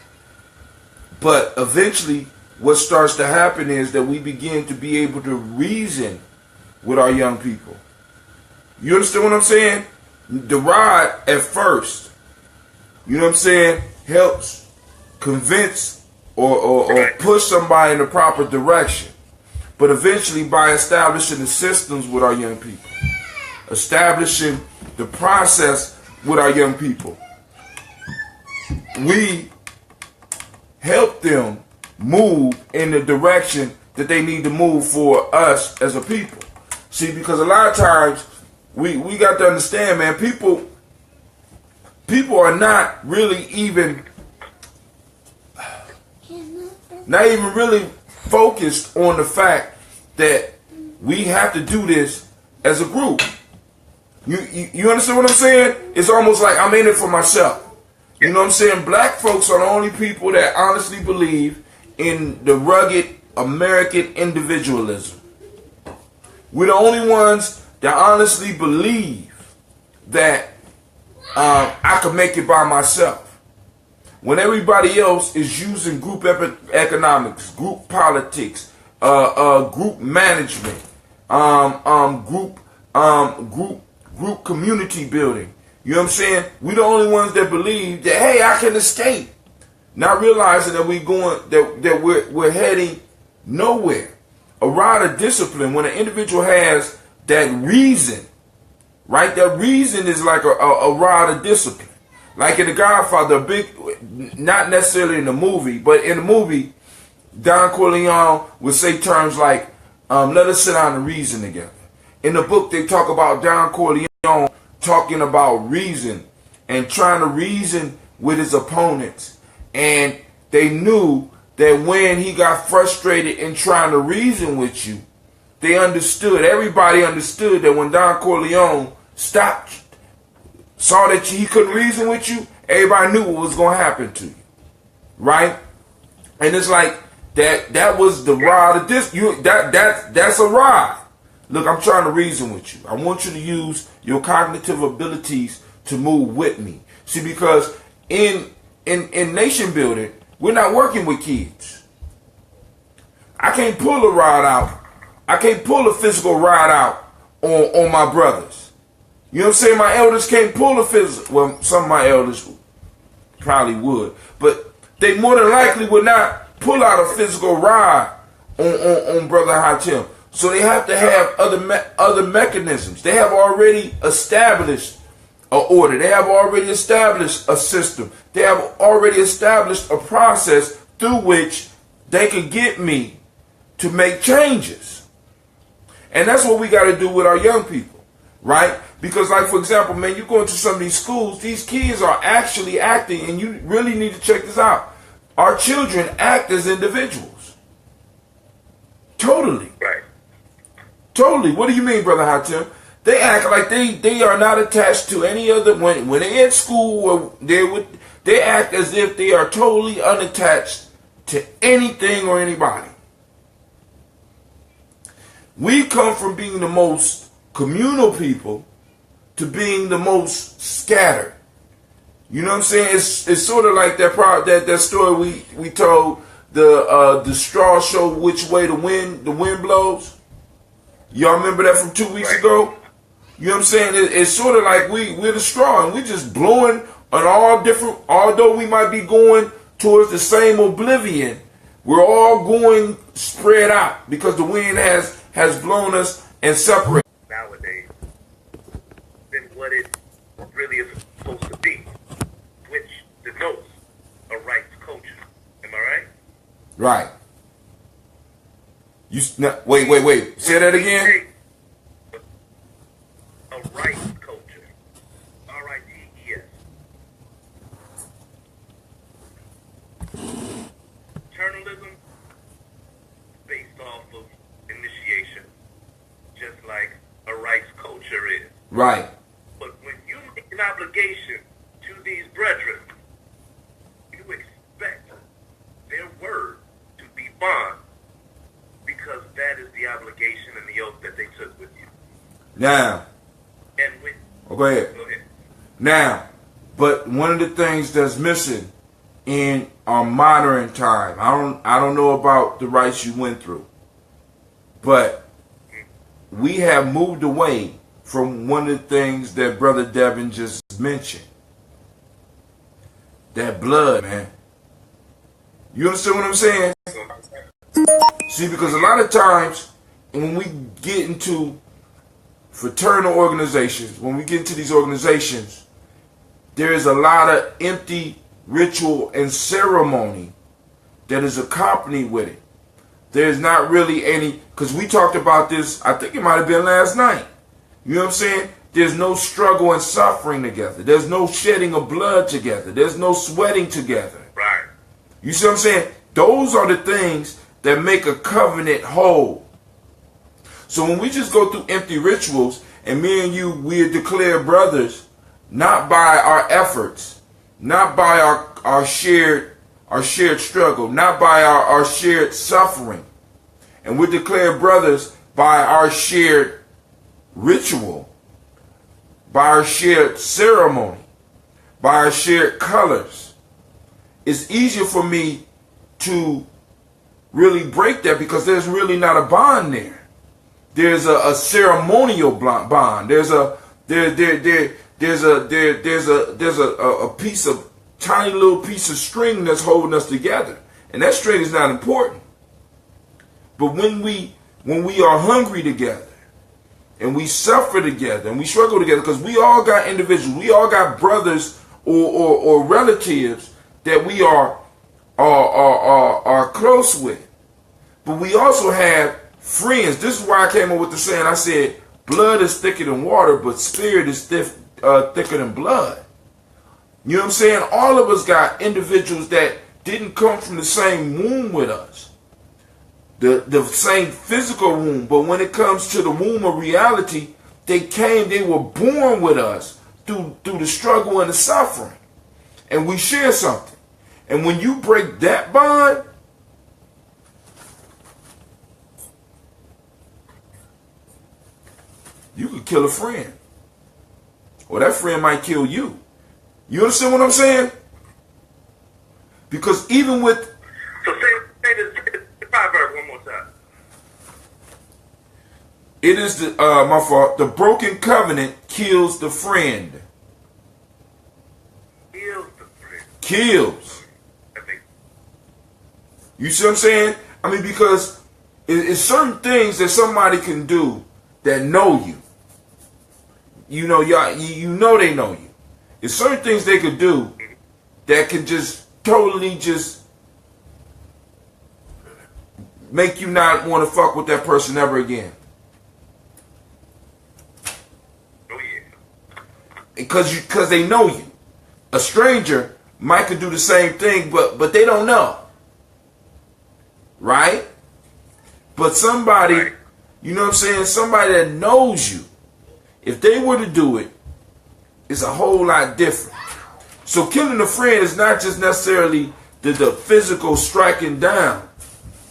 But eventually what starts to happen is that we begin to be able to reason with our young people. You understand what I'm saying? The rod at first, you know what I'm saying, helps convince or push somebody in the proper direction. But eventually, by establishing the systems with our young people, establishing the process with our young people, we help them move in the direction that they need to move for us as a people. See, because a lot of times we got to understand, man, people are not really even really focused on the fact that we have to do this as a group. You understand what I'm saying? It's almost like I'm in it for myself. You know what I'm saying? Black folks are the only people that honestly believe in the rugged American individualism. We're the only ones that honestly believe that I can make it by myself. When everybody else is using group economics, group politics, group management, group community building. You know what I'm saying? We're the only ones that believe that, hey, I can escape. Not realizing that we're heading nowhere. A rod of discipline, when an individual has that reason, right? That reason is like a rod of discipline. Like in The Godfather, not necessarily in the movie, but in the movie, Don Corleone would say terms like, let us sit down and reason together. In the book, they talk about Don Corleone talking about reason and trying to reason with his opponents. And they knew that when he got frustrated in trying to reason with you, they understood, everybody understood that when Don Corleone stopped, saw that he couldn't reason with you, everybody knew what was going to happen to you. Right? And it's like that was the rod of this. That's a rod. Look, I'm trying to reason with you. I want you to use your cognitive abilities to move with me. See, because in nation building, we're not working with kids. I can't pull a rod out. I can't pull a physical rod out on my brothers. You know what I'm saying? My elders can't pull a physical. Well, some of my elders probably would, but they more than likely would not pull out a physical rod on Brother Hatim. So they have to have other mechanisms. They have already established an order. They have already established a system. They have already established a process through which they can get me to make changes. And that's what we got to do with our young people, right? Because, like, for example, man, you go into some of these schools, these kids are actually acting, and you really need to check this out. Our children act as individuals. Totally. Right. Totally. What do you mean, Brother Hatim? They act like they are not attached to any other. When they're at school, or they act as if they are totally unattached to anything or anybody. We come from being the most communal people to being the most scattered. You know what I'm saying? It's sort of like that story we told, the straw show which way the wind blows. Y'all remember that from 2 weeks ago? You know what I'm saying? It's sort of like we're the straw and we're just blowing on all different, although we might be going towards the same oblivion, we're all going spread out because the wind has blown us and separated. Nowadays, then what it really is supposed to be, which denotes a rights culture. Am I right? Right. Wait. Say that again. A rights culture. R-I-T-E-S. Paternalism based off of initiation, just like a rights culture is. Right. But when you make an obligation to these brethren, you expect their word to be bond, because that is the obligation and the oath that they took with you. Now. And with, go ahead. Go ahead. Now, but one of the things that's missing in our modern time, I don't know about the rights you went through, but we have moved away from one of the things that Brother Devin just mentioned. That blood, man. You understand what I'm saying? See, because a lot of times when we get into fraternal organizations, when we get into these organizations, there is a lot of empty ritual and ceremony that is accompanied with it. There's not really any, because we talked about this, I think it might have been last night. You know what I'm saying? There's no struggle and suffering together. There's no shedding of blood together. There's no sweating together. Right. You see what I'm saying? Those are the things that make a covenant whole. So when we just go through empty rituals, and me and you, we are declared brothers, not by our efforts, not by our shared struggle, not by our shared suffering, and we're declared brothers by our shared ritual, by our shared ceremony, by our shared colors. It's easier for me to really break that because there's really not a bond there. There's a ceremonial bond. There's a piece of tiny little piece of string that's holding us together, and that string is not important. But when we are hungry together, and we suffer together, and we struggle together, because we all got individuals, we all got brothers or relatives that we are close with, but we also have friends. This is why I came up with the saying. I said, blood is thicker than water, but spirit is thicker than blood. You know what I'm saying? All of us got individuals that didn't come from the same womb with us, the same physical womb, but when it comes to the womb of reality, they were born with us through the struggle and the suffering, and we share something. And when you break that bond, you could kill a friend, or that friend might kill you. You understand what I'm saying? Because even with... So say the proverb one more time. It is my fault. The broken covenant kills the friend. Kills the friend. Kills. You see what I'm saying? I mean, because it's certain things that somebody can do that know you. You know, you know they know you. It's certain things they could do that can just totally just make you not want to fuck with that person ever again. Oh yeah. Because they know you. A stranger might could do the same thing, but they don't know. Right? But somebody, right. You know what I'm saying? Somebody that knows you, if they were to do it, it's a whole lot different. So killing a friend is not just necessarily the physical striking down.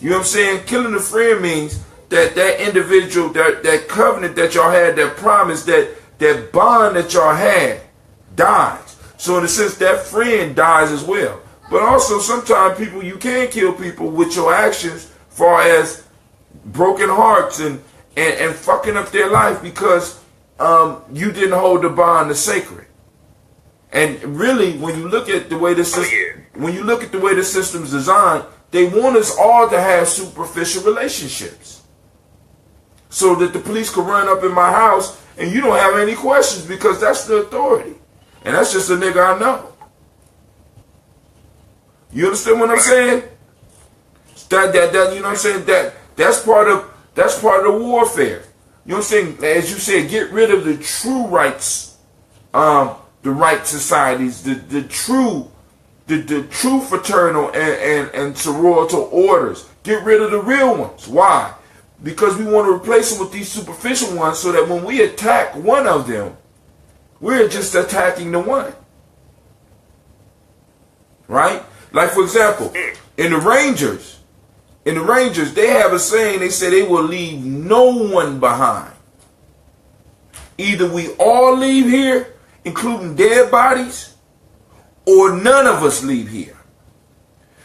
You know what I'm saying? Killing a friend means that individual, that covenant that y'all had, that promise, that bond that y'all had dies. So in a sense, that friend dies as well. But also sometimes you can kill people with your actions, far as broken hearts and fucking up their life because you didn't hold the bond as sacred. And really, when you look at the way the system is designed, they want us all to have superficial relationships. so that the police can run up in my house and you don't have any questions because that's the authority. And that's just a nigga I know. You understand what I'm saying? That you know what I'm saying? That's part of the warfare. You know what I'm saying? As you said, get rid of the true rights, the right societies, the true fraternal and sororital orders. Get rid of the real ones. Why? Because we want to replace them with these superficial ones so that when we attack one of them, we're just attacking the one. Right? Like, for example, in the Rangers, they have a saying, they say they will leave no one behind. Either we all leave here, including dead bodies, or none of us leave here.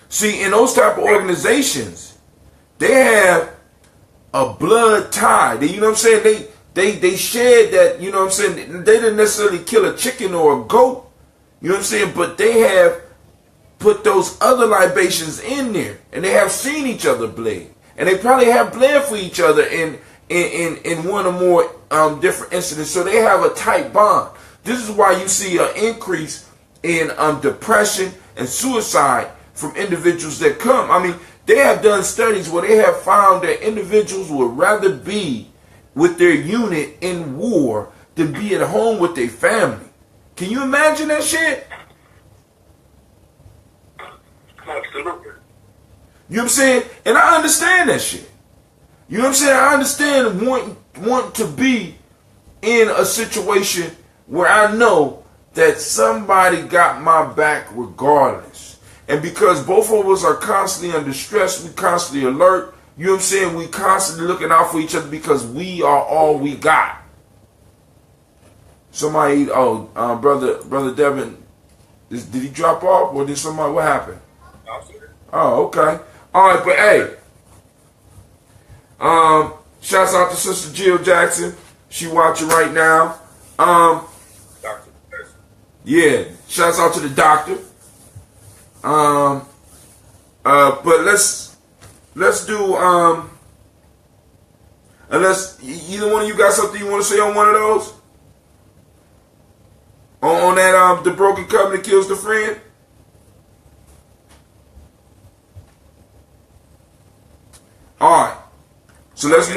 See, in those type of organizations, they have a blood tie. You know what I'm saying? They shed that, you know what I'm saying? They didn't necessarily kill a chicken or a goat, you know what I'm saying? But they have put those other libations in there, and they have seen each other bleed, and they probably have bled for each other in one or more different incidents. So they have a tight bond. This is why you see an increase in depression and suicide from individuals that come. I mean, they have done studies where they have found that individuals would rather be with their unit in war than be at home with their family. Can you imagine that shit? Absolutely. You know what I'm saying? And I understand that shit. You know what I'm saying? I understand wanting to be in a situation where I know that somebody got my back regardless. And because both of us are constantly under stress, we constantly alert, you know what I'm saying? We constantly looking out for each other because we are all we got. Somebody, Brother Devin, did he drop off or did somebody, what happened? Oh, okay. All right, but hey, shouts out to Sister Jill Jackson. She watching right now. Yeah, shouts out to the doctor. But let's do unless either one of you got something you want to say on one of those, on that the broken covenant kills the friend. All right, so let's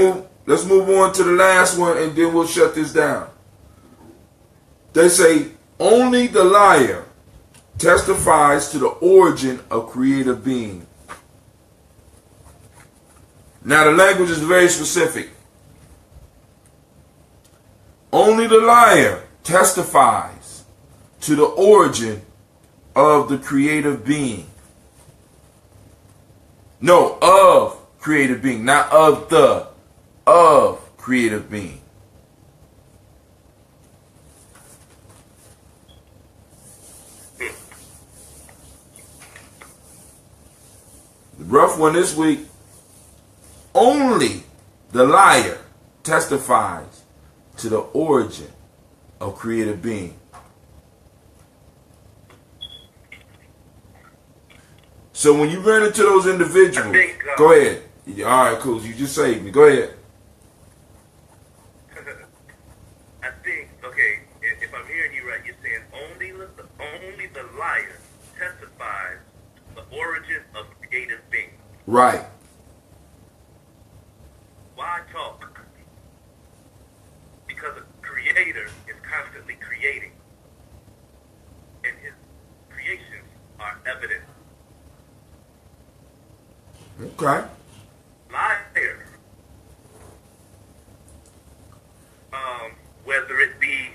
move on to the last one, and then we'll shut this down. They say only the liar testifies to the origin of creative being. Now the language is very specific. Only the liar testifies to the origin of the creative being. No, of creative being, not of the, of creative being. The rough one this week. Only the liar testifies to the origin of creative being. So when you run into those individuals, go ahead. All right, cool. You just saved me. Go ahead. I think, okay, if I'm hearing you right, you're saying only the liar testifies the origin of creative being. Right. Why talk? Because a creator is constantly creating, and his creations are evident. Okay. Liar, whether it be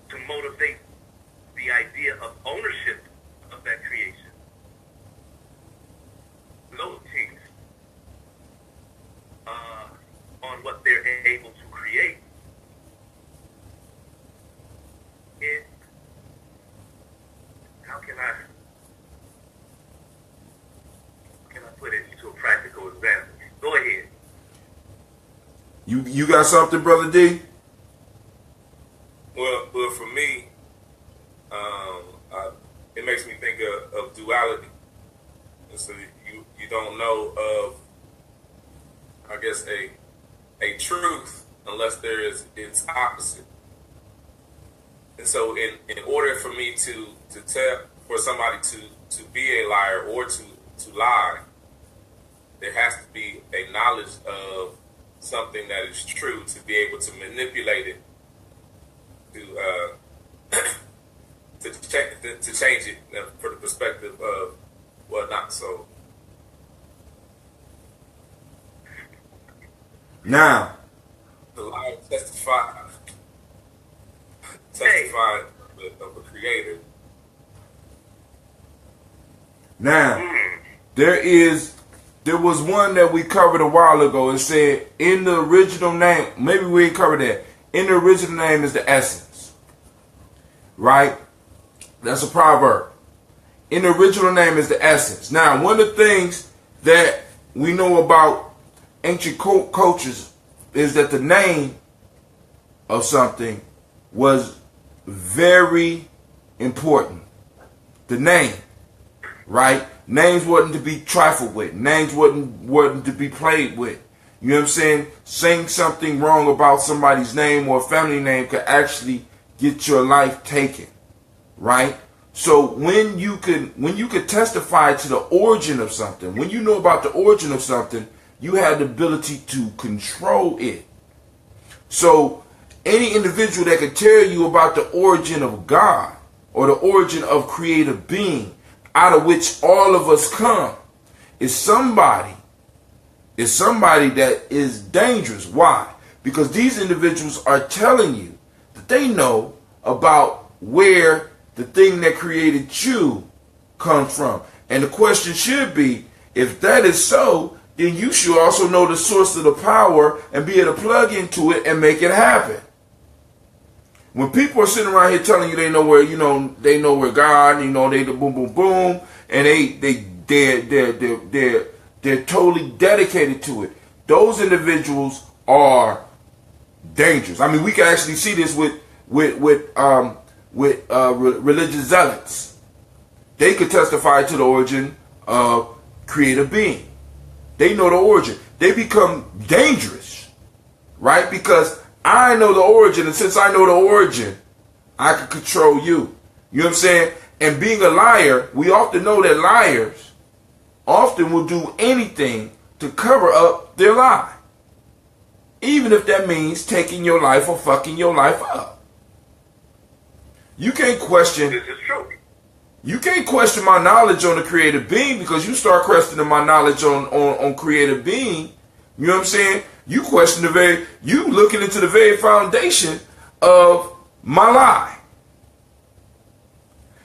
to motivate the idea of ownership of that creation, loyalty on what they're able to create, it, how can I put it into a practical example? Go ahead. You got something, Brother D? Well, for me, it makes me think of duality. And so you don't know of I guess, a truth unless there is its opposite. And so, in order for me to tell for somebody to be a liar or to lie, there has to be a knowledge of something that is true to be able to manipulate it to change it for the perspective of whatnot. So now the liar testified of a creator. Now there was one that we covered a while ago. It said in the original name, maybe we ain't covered that. In the original name is the essence. Right? That's a proverb. In the original name is the essence. Now, one of the things that we know about ancient cultures is that the name of something was very important. The name, right? Names wasn't to be trifled with. Names wasn't to be played with. You know what I'm saying? Saying something wrong about somebody's name or family name could actually get your life taken, right? So when you could testify to the origin of something, when you know about the origin of something, you have the ability to control it. So any individual that could tell you about the origin of God or the origin of creative being, out of which all of us come, is somebody that is dangerous. Why? Because these individuals are telling you that they know about where the thing that created you comes from. And the question should be, if that is so, then you should also know the source of the power and be able to plug into it and make it happen. When people are sitting around here telling you they know where, they know where God, they the boom boom boom, and they're totally dedicated to it. Those individuals are dangerous. I mean, we can actually see this with religious zealots. They could testify to the origin of creative being. They know the origin. They become dangerous, right? Because I know the origin, and since I know the origin, I can control you. You know what I'm saying? And being a liar, we often know that liars often will do anything to cover up their lie. Even if that means taking your life or fucking your life up. You can't question. This is true. You can't question my knowledge on the creative being, because you start questioning my knowledge on creative being. You know what I'm saying? You question you looking into the very foundation of my lie.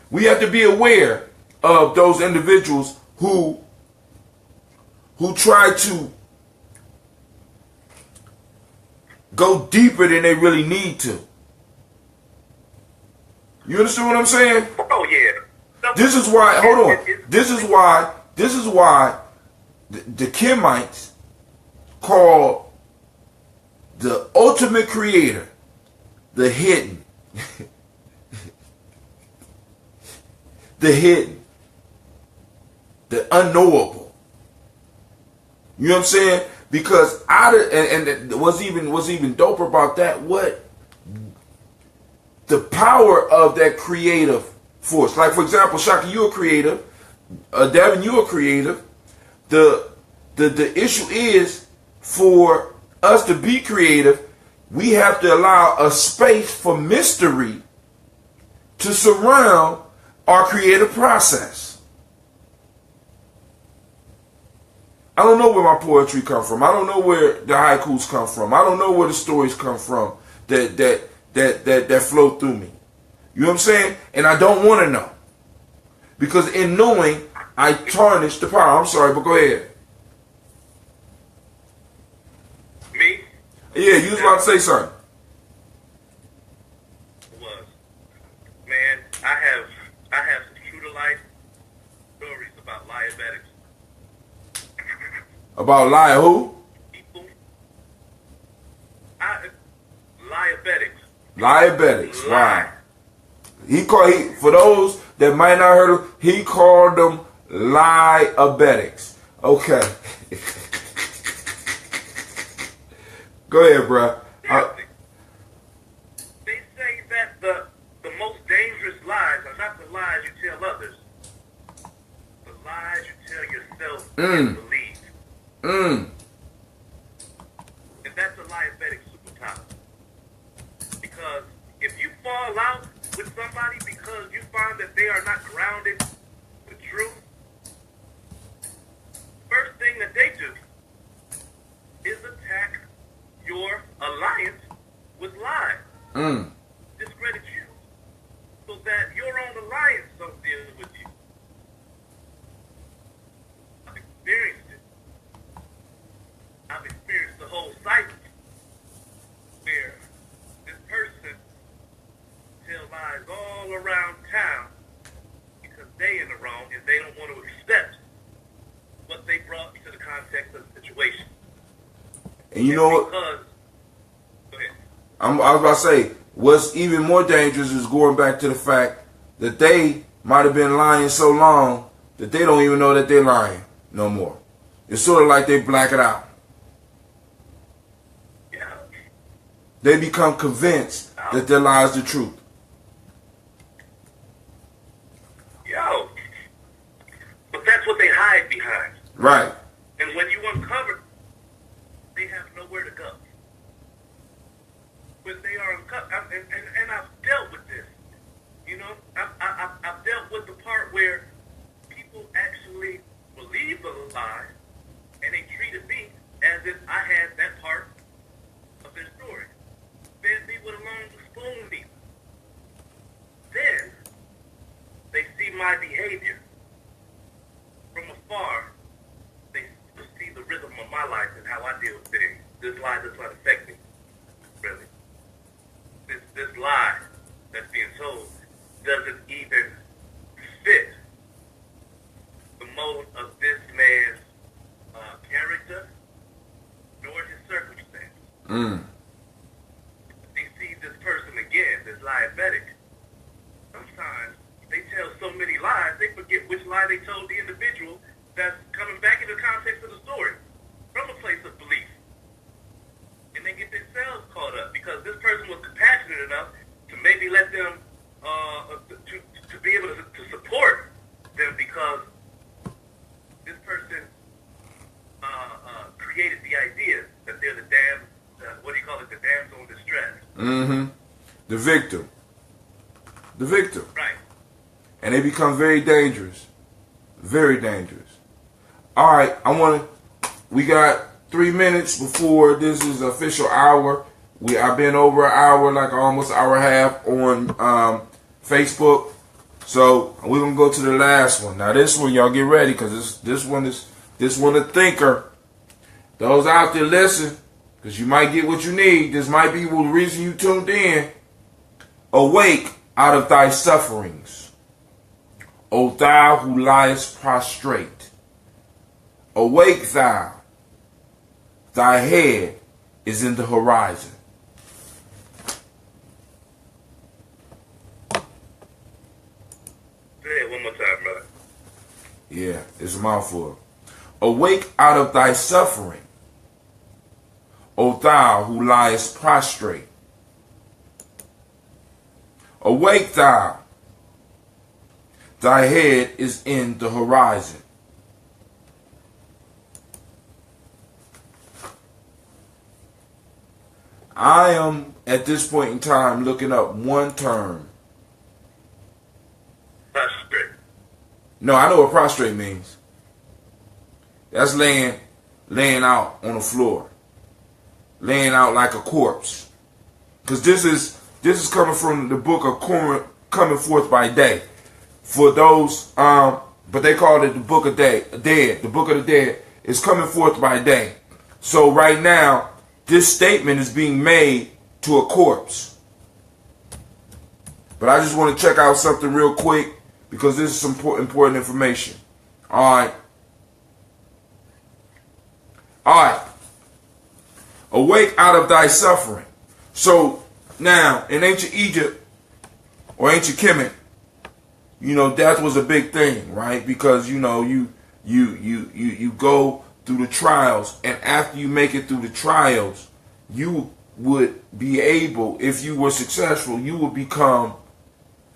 We have to be aware of those individuals who try to go deeper than they really need to. You understand what I'm saying? Oh yeah. This is why, hold on. This is why the Kemites call the ultimate creator the hidden. The hidden. The unknowable. You know what I'm saying? Because and what's even doper about that, what the power of that creative force. Like, for example, Shaka, you're a creative. Devin, you're a creative. The issue is, for us to be creative, we have to allow a space for mystery to surround our creative process. I don't know where my poetry comes from. I don't know where the haikus come from. I don't know where the stories come from that flow through me. You know what I'm saying? And I don't want to know. Because in knowing, I tarnish the power. I'm sorry, but go ahead. Me? Yeah, you was about to say something. Man, I have some true to life stories about liabetics. About liar who? People. Liabetics. Liabetics. Wow. For those that might not heard of, he called them liabetics. Okay. Go ahead, bro. Seriously. They say that the most dangerous lies are not the lies you tell others. The lies you tell yourself and believe. And that's a diabetic superpower. Because if you fall out with somebody because you find that they are not grounded in truth, first thing that they do is attack your alliance with lies. Discredit you so that your own alliance don't deal with you. I've experienced it. I've experienced the whole cycle where this person tell lies all around town because they in the wrong and they don't want to accept what they brought to the context of the situation. And you know what? Go ahead. I was about to say, what's even more dangerous is going back to the fact that they might have been lying so long that they don't even know that they're lying no more. It's sort of like they black it out. Yeah. They become convinced that their lie is the truth. Yo. But that's what they hide behind. Right. And when you uncover, they have nowhere to go. When they are uncovered, and I've dealt with this. You know, I've dealt with the part where people actually believe the lie, and they treated me as if I had that part of their story. Fed me with a long spoon needle. Then they see my behavior from afar. They see the rhythm of my life and how I deal with things. This lie does not affect me, really. This lie that's being told doesn't even fit the mold of this man's character nor his circumstance. They see this person again, this diabetic. Sometimes they tell so many lies, they forget which lie they told the individual that's coming back in the context of the story from a place of belief. And they get themselves caught up because this person was compassionate enough to maybe let them, to be able to support them because this person created the idea that they're the the damsel in distress. The victim. The victim. Right. And they become very dangerous. Very dangerous. All right, we got 3 minutes before this is official hour. I've been over an hour, like almost an hour and a half on Facebook. So we're gonna go to the last one. Now this one, y'all get ready, because this one a thinker. Those out there, listen, because you might get what you need. This might be the reason you tuned in. Awake out of thy sufferings, O thou who liest prostrate. Awake thou, thy head is in the horizon. Say it one more time, brother. Yeah, it's a mouthful. Awake out of thy suffering, O thou who liest prostrate. Awake thou, thy head is in the horizon. I am, at this point in time, looking up one term. Prostrate. No, I know what prostrate means. That's laying out on the floor. Laying out like a corpse. Because this is coming from the book of Coming Forth by Day. For those, but they call it the book of dead. The book of the dead is coming forth by day. So right now, this statement is being made to a corpse. But I just want to check out something real quick, because this is some important information. Alright. Awake out of thy suffering. So now, in ancient Egypt or ancient Kemet, death was a big thing, right? Because you go through the trials, and after you make it through the trials, you would be able, if you were successful, you would become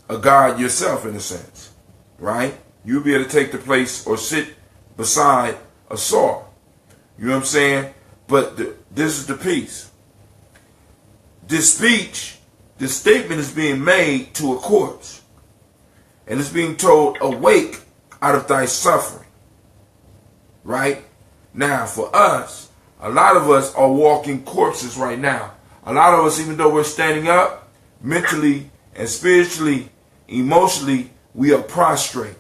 a God yourself in a sense, right? You'll be able to take the place or sit beside a Saul. You know what I'm saying? But this is the piece. This speech, this statement is being made to a corpse. And it's being told, awake out of thy suffering. Right? Now, for us, a lot of us are walking corpses right now. A lot of us, even though we're standing up, mentally and spiritually, emotionally, we are prostrate.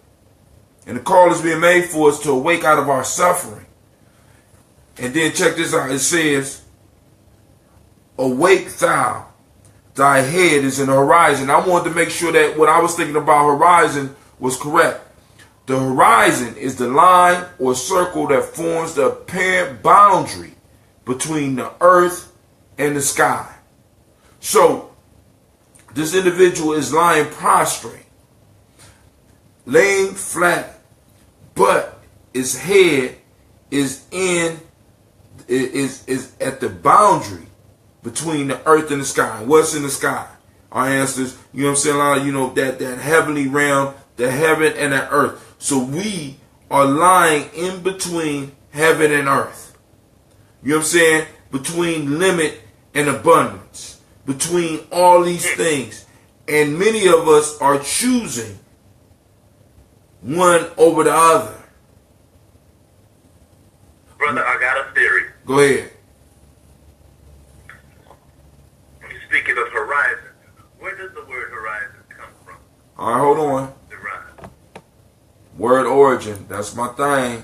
And the call is being made for us to awake out of our suffering. And then check this out. It says, awake thou, thy head is in the horizon. I wanted to make sure that what I was thinking about horizon was correct. The horizon is the line or circle that forms the apparent boundary between the earth and the sky. So, this individual is lying prostrate, laying flat, but his head is at the boundary between the earth and the sky. What's in the sky? Our answers, you know what I'm saying? A lot of, you know, that heavenly realm, the heaven and the earth. So we are lying in between heaven and earth. You know what I'm saying? Between limit and abundance. Between all these things. And many of us are choosing one over the other. Brother, I got a theory. Go ahead. Speaking of horizon, where does the word horizon come from? All right, hold on. Derive. Word origin. That's my thing.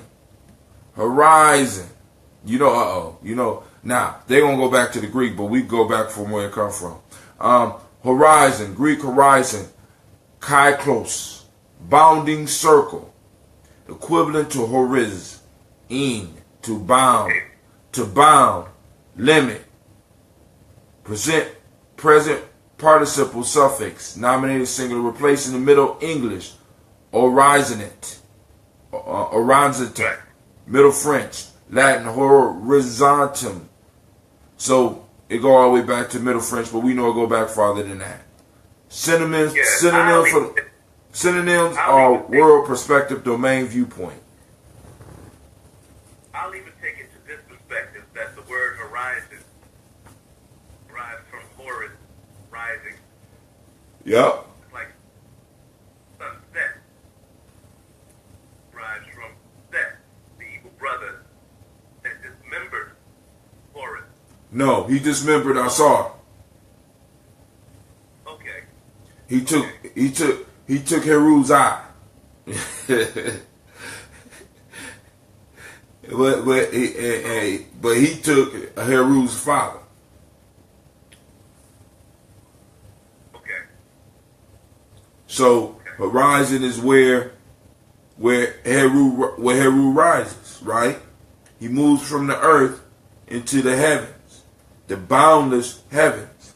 Horizon. You know, you know. Now, they're going to go back to the Greek, but we go back from where it comes from. Horizon. Greek horizon. Kyklos. Bounding circle. Equivalent to horiz. In. To bound. To bound. Limit. Present participle suffix, nominated singular, replacing the Middle English, horizonate, horizontal, Middle French, Latin, horizontum. So it go all the way back to Middle French, but we know it go back farther than that. Synonyms, synonyms are world, perspective, domain, viewpoint. I'll even take it to this perspective that the word horizon derives from horizon, rising. Yep. It's like sunset derives from Set, the evil brother that dismembered Horus. No, he dismembered Asar. Okay. He took Heru's eye. but he took Heru's father. Okay. So horizon is where Heru rises, right? He moves from the earth into the heavens, the boundless heavens,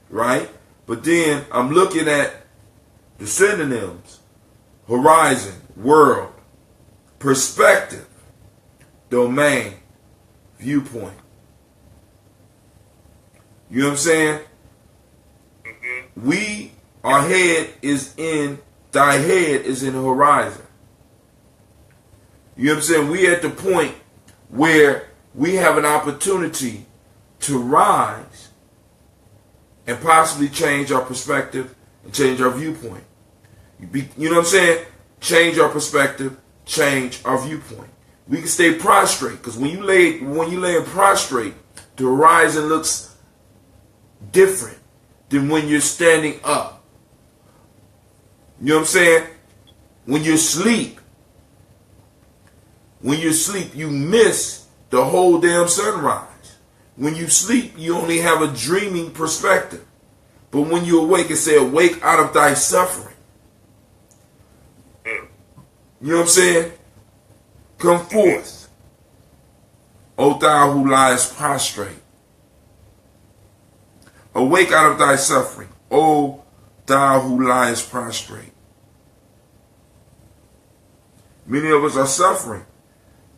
right? But then I'm looking at the synonyms: horizon, world, perspective, domain, viewpoint. You know what I'm saying? Our head is in, thy head is in the horizon. You know what I'm saying? We at the point where we have an opportunity to rise and possibly change our perspective and change our viewpoint. You know what I'm saying? Change our perspective, change our viewpoint. We can stay prostrate, because when you lay in prostrate, the horizon looks different than when you're standing up. You know what I'm saying? When you sleep, you miss the whole damn sunrise. When you sleep, you only have a dreaming perspective. But when you awake, it says, awake out of thy suffering. You know what I'm saying? Come forth, O thou who liest prostrate. Awake out of thy suffering, O thou who liest prostrate. Many of us are suffering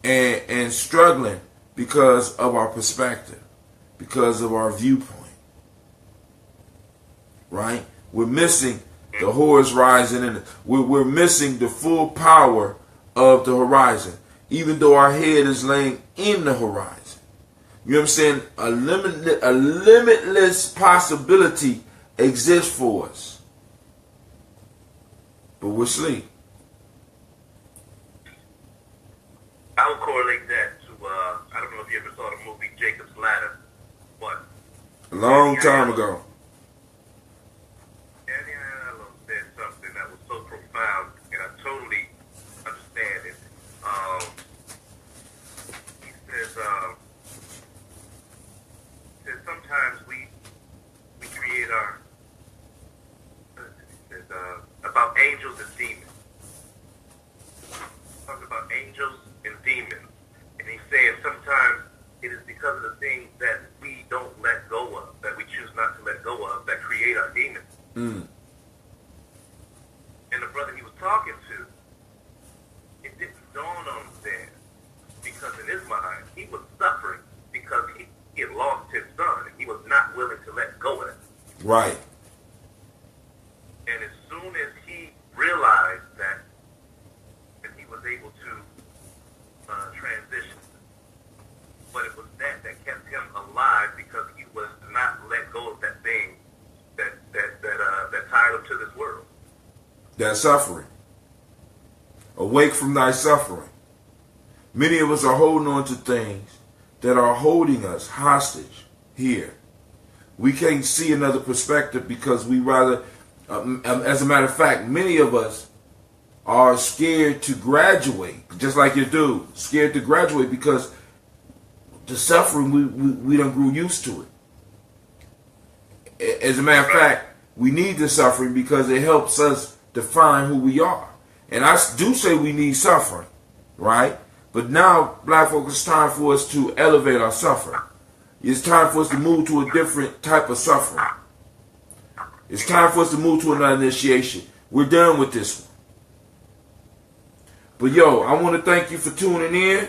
and struggling because of our perspective. because of our viewpoint. Right? We're missing the horse rising, and we're missing the full power of the horizon, even though our head is laying in the horizon. You know what I'm saying? A limitless possibility exists for us, but we're asleep. I would correlate that to, I don't know if you ever saw the movie Jacob's Ladder, but A long time ago. Danny Aiello said something that was so profound, and I totally understand it. He says sometimes we create our, he says, about angels and demons. Talking about angels and demons. And he's saying sometimes it is because of the things that we don't let go of, that we choose not to let go of, that create our demons. Mm. And the brother he was talking to, it didn't dawn on him then, because in his mind, he was suffering because he had lost his son, and he was not willing to let go of it. Right. And as soon as he realized that, and he was able to transition, but it was that kept him alive, because he was not let go of that thing that tied him to this world. That suffering. Awake from thy suffering. Many of us are holding on to things that are holding us hostage here. We can't see another perspective because we rather, as a matter of fact, many of us are scared to graduate, just like your dude, scared to graduate because the suffering, we done grew used to it. As a matter of fact, we need the suffering because it helps us define who we are. And I do say we need suffering, right? But now, black folks, it's time for us to elevate our suffering. It's time for us to move to a different type of suffering. It's time for us to move to another initiation. We're done with this one. But yo, I want to thank you for tuning in.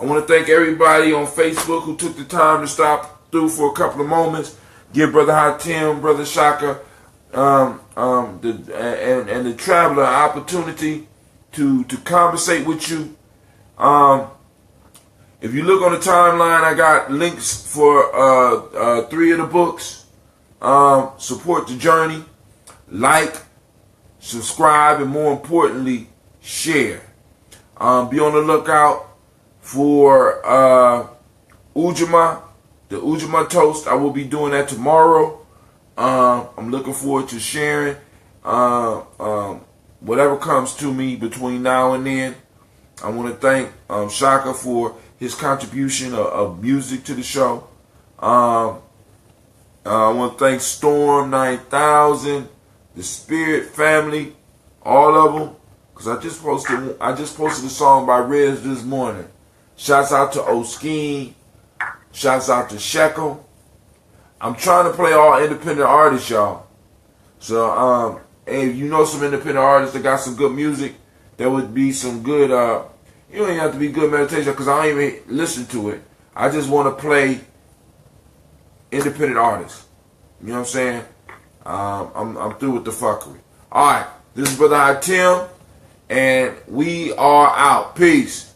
I want to thank everybody on Facebook who took the time to stop through for a couple of moments. Give Brother Hatim, Brother Shaka, and the traveler an opportunity to conversate with you. If you look on the timeline, I got links for 3 of the books. Support the journey, like, subscribe, and more importantly, share. Be on the lookout for Ujima, the Ujima toast. I will be doing that tomorrow. I'm looking forward to sharing whatever comes to me between now and then. I want to thank Shaka for his contribution of music to the show. I want to thank Storm 9000, the Spirit family, all of them, because I just posted a song by Rez this morning. Shouts out to Oskeen. Shouts out to Shaka. I'm trying to play all independent artists, y'all. So, if you know some independent artists that got some good music, there would be some good, you don't even have to be good meditation because I don't even listen to it. I just want to play independent artists. You know what I'm saying? I'm through with the fuckery. Alright, this is Brother Hatim, and we are out. Peace.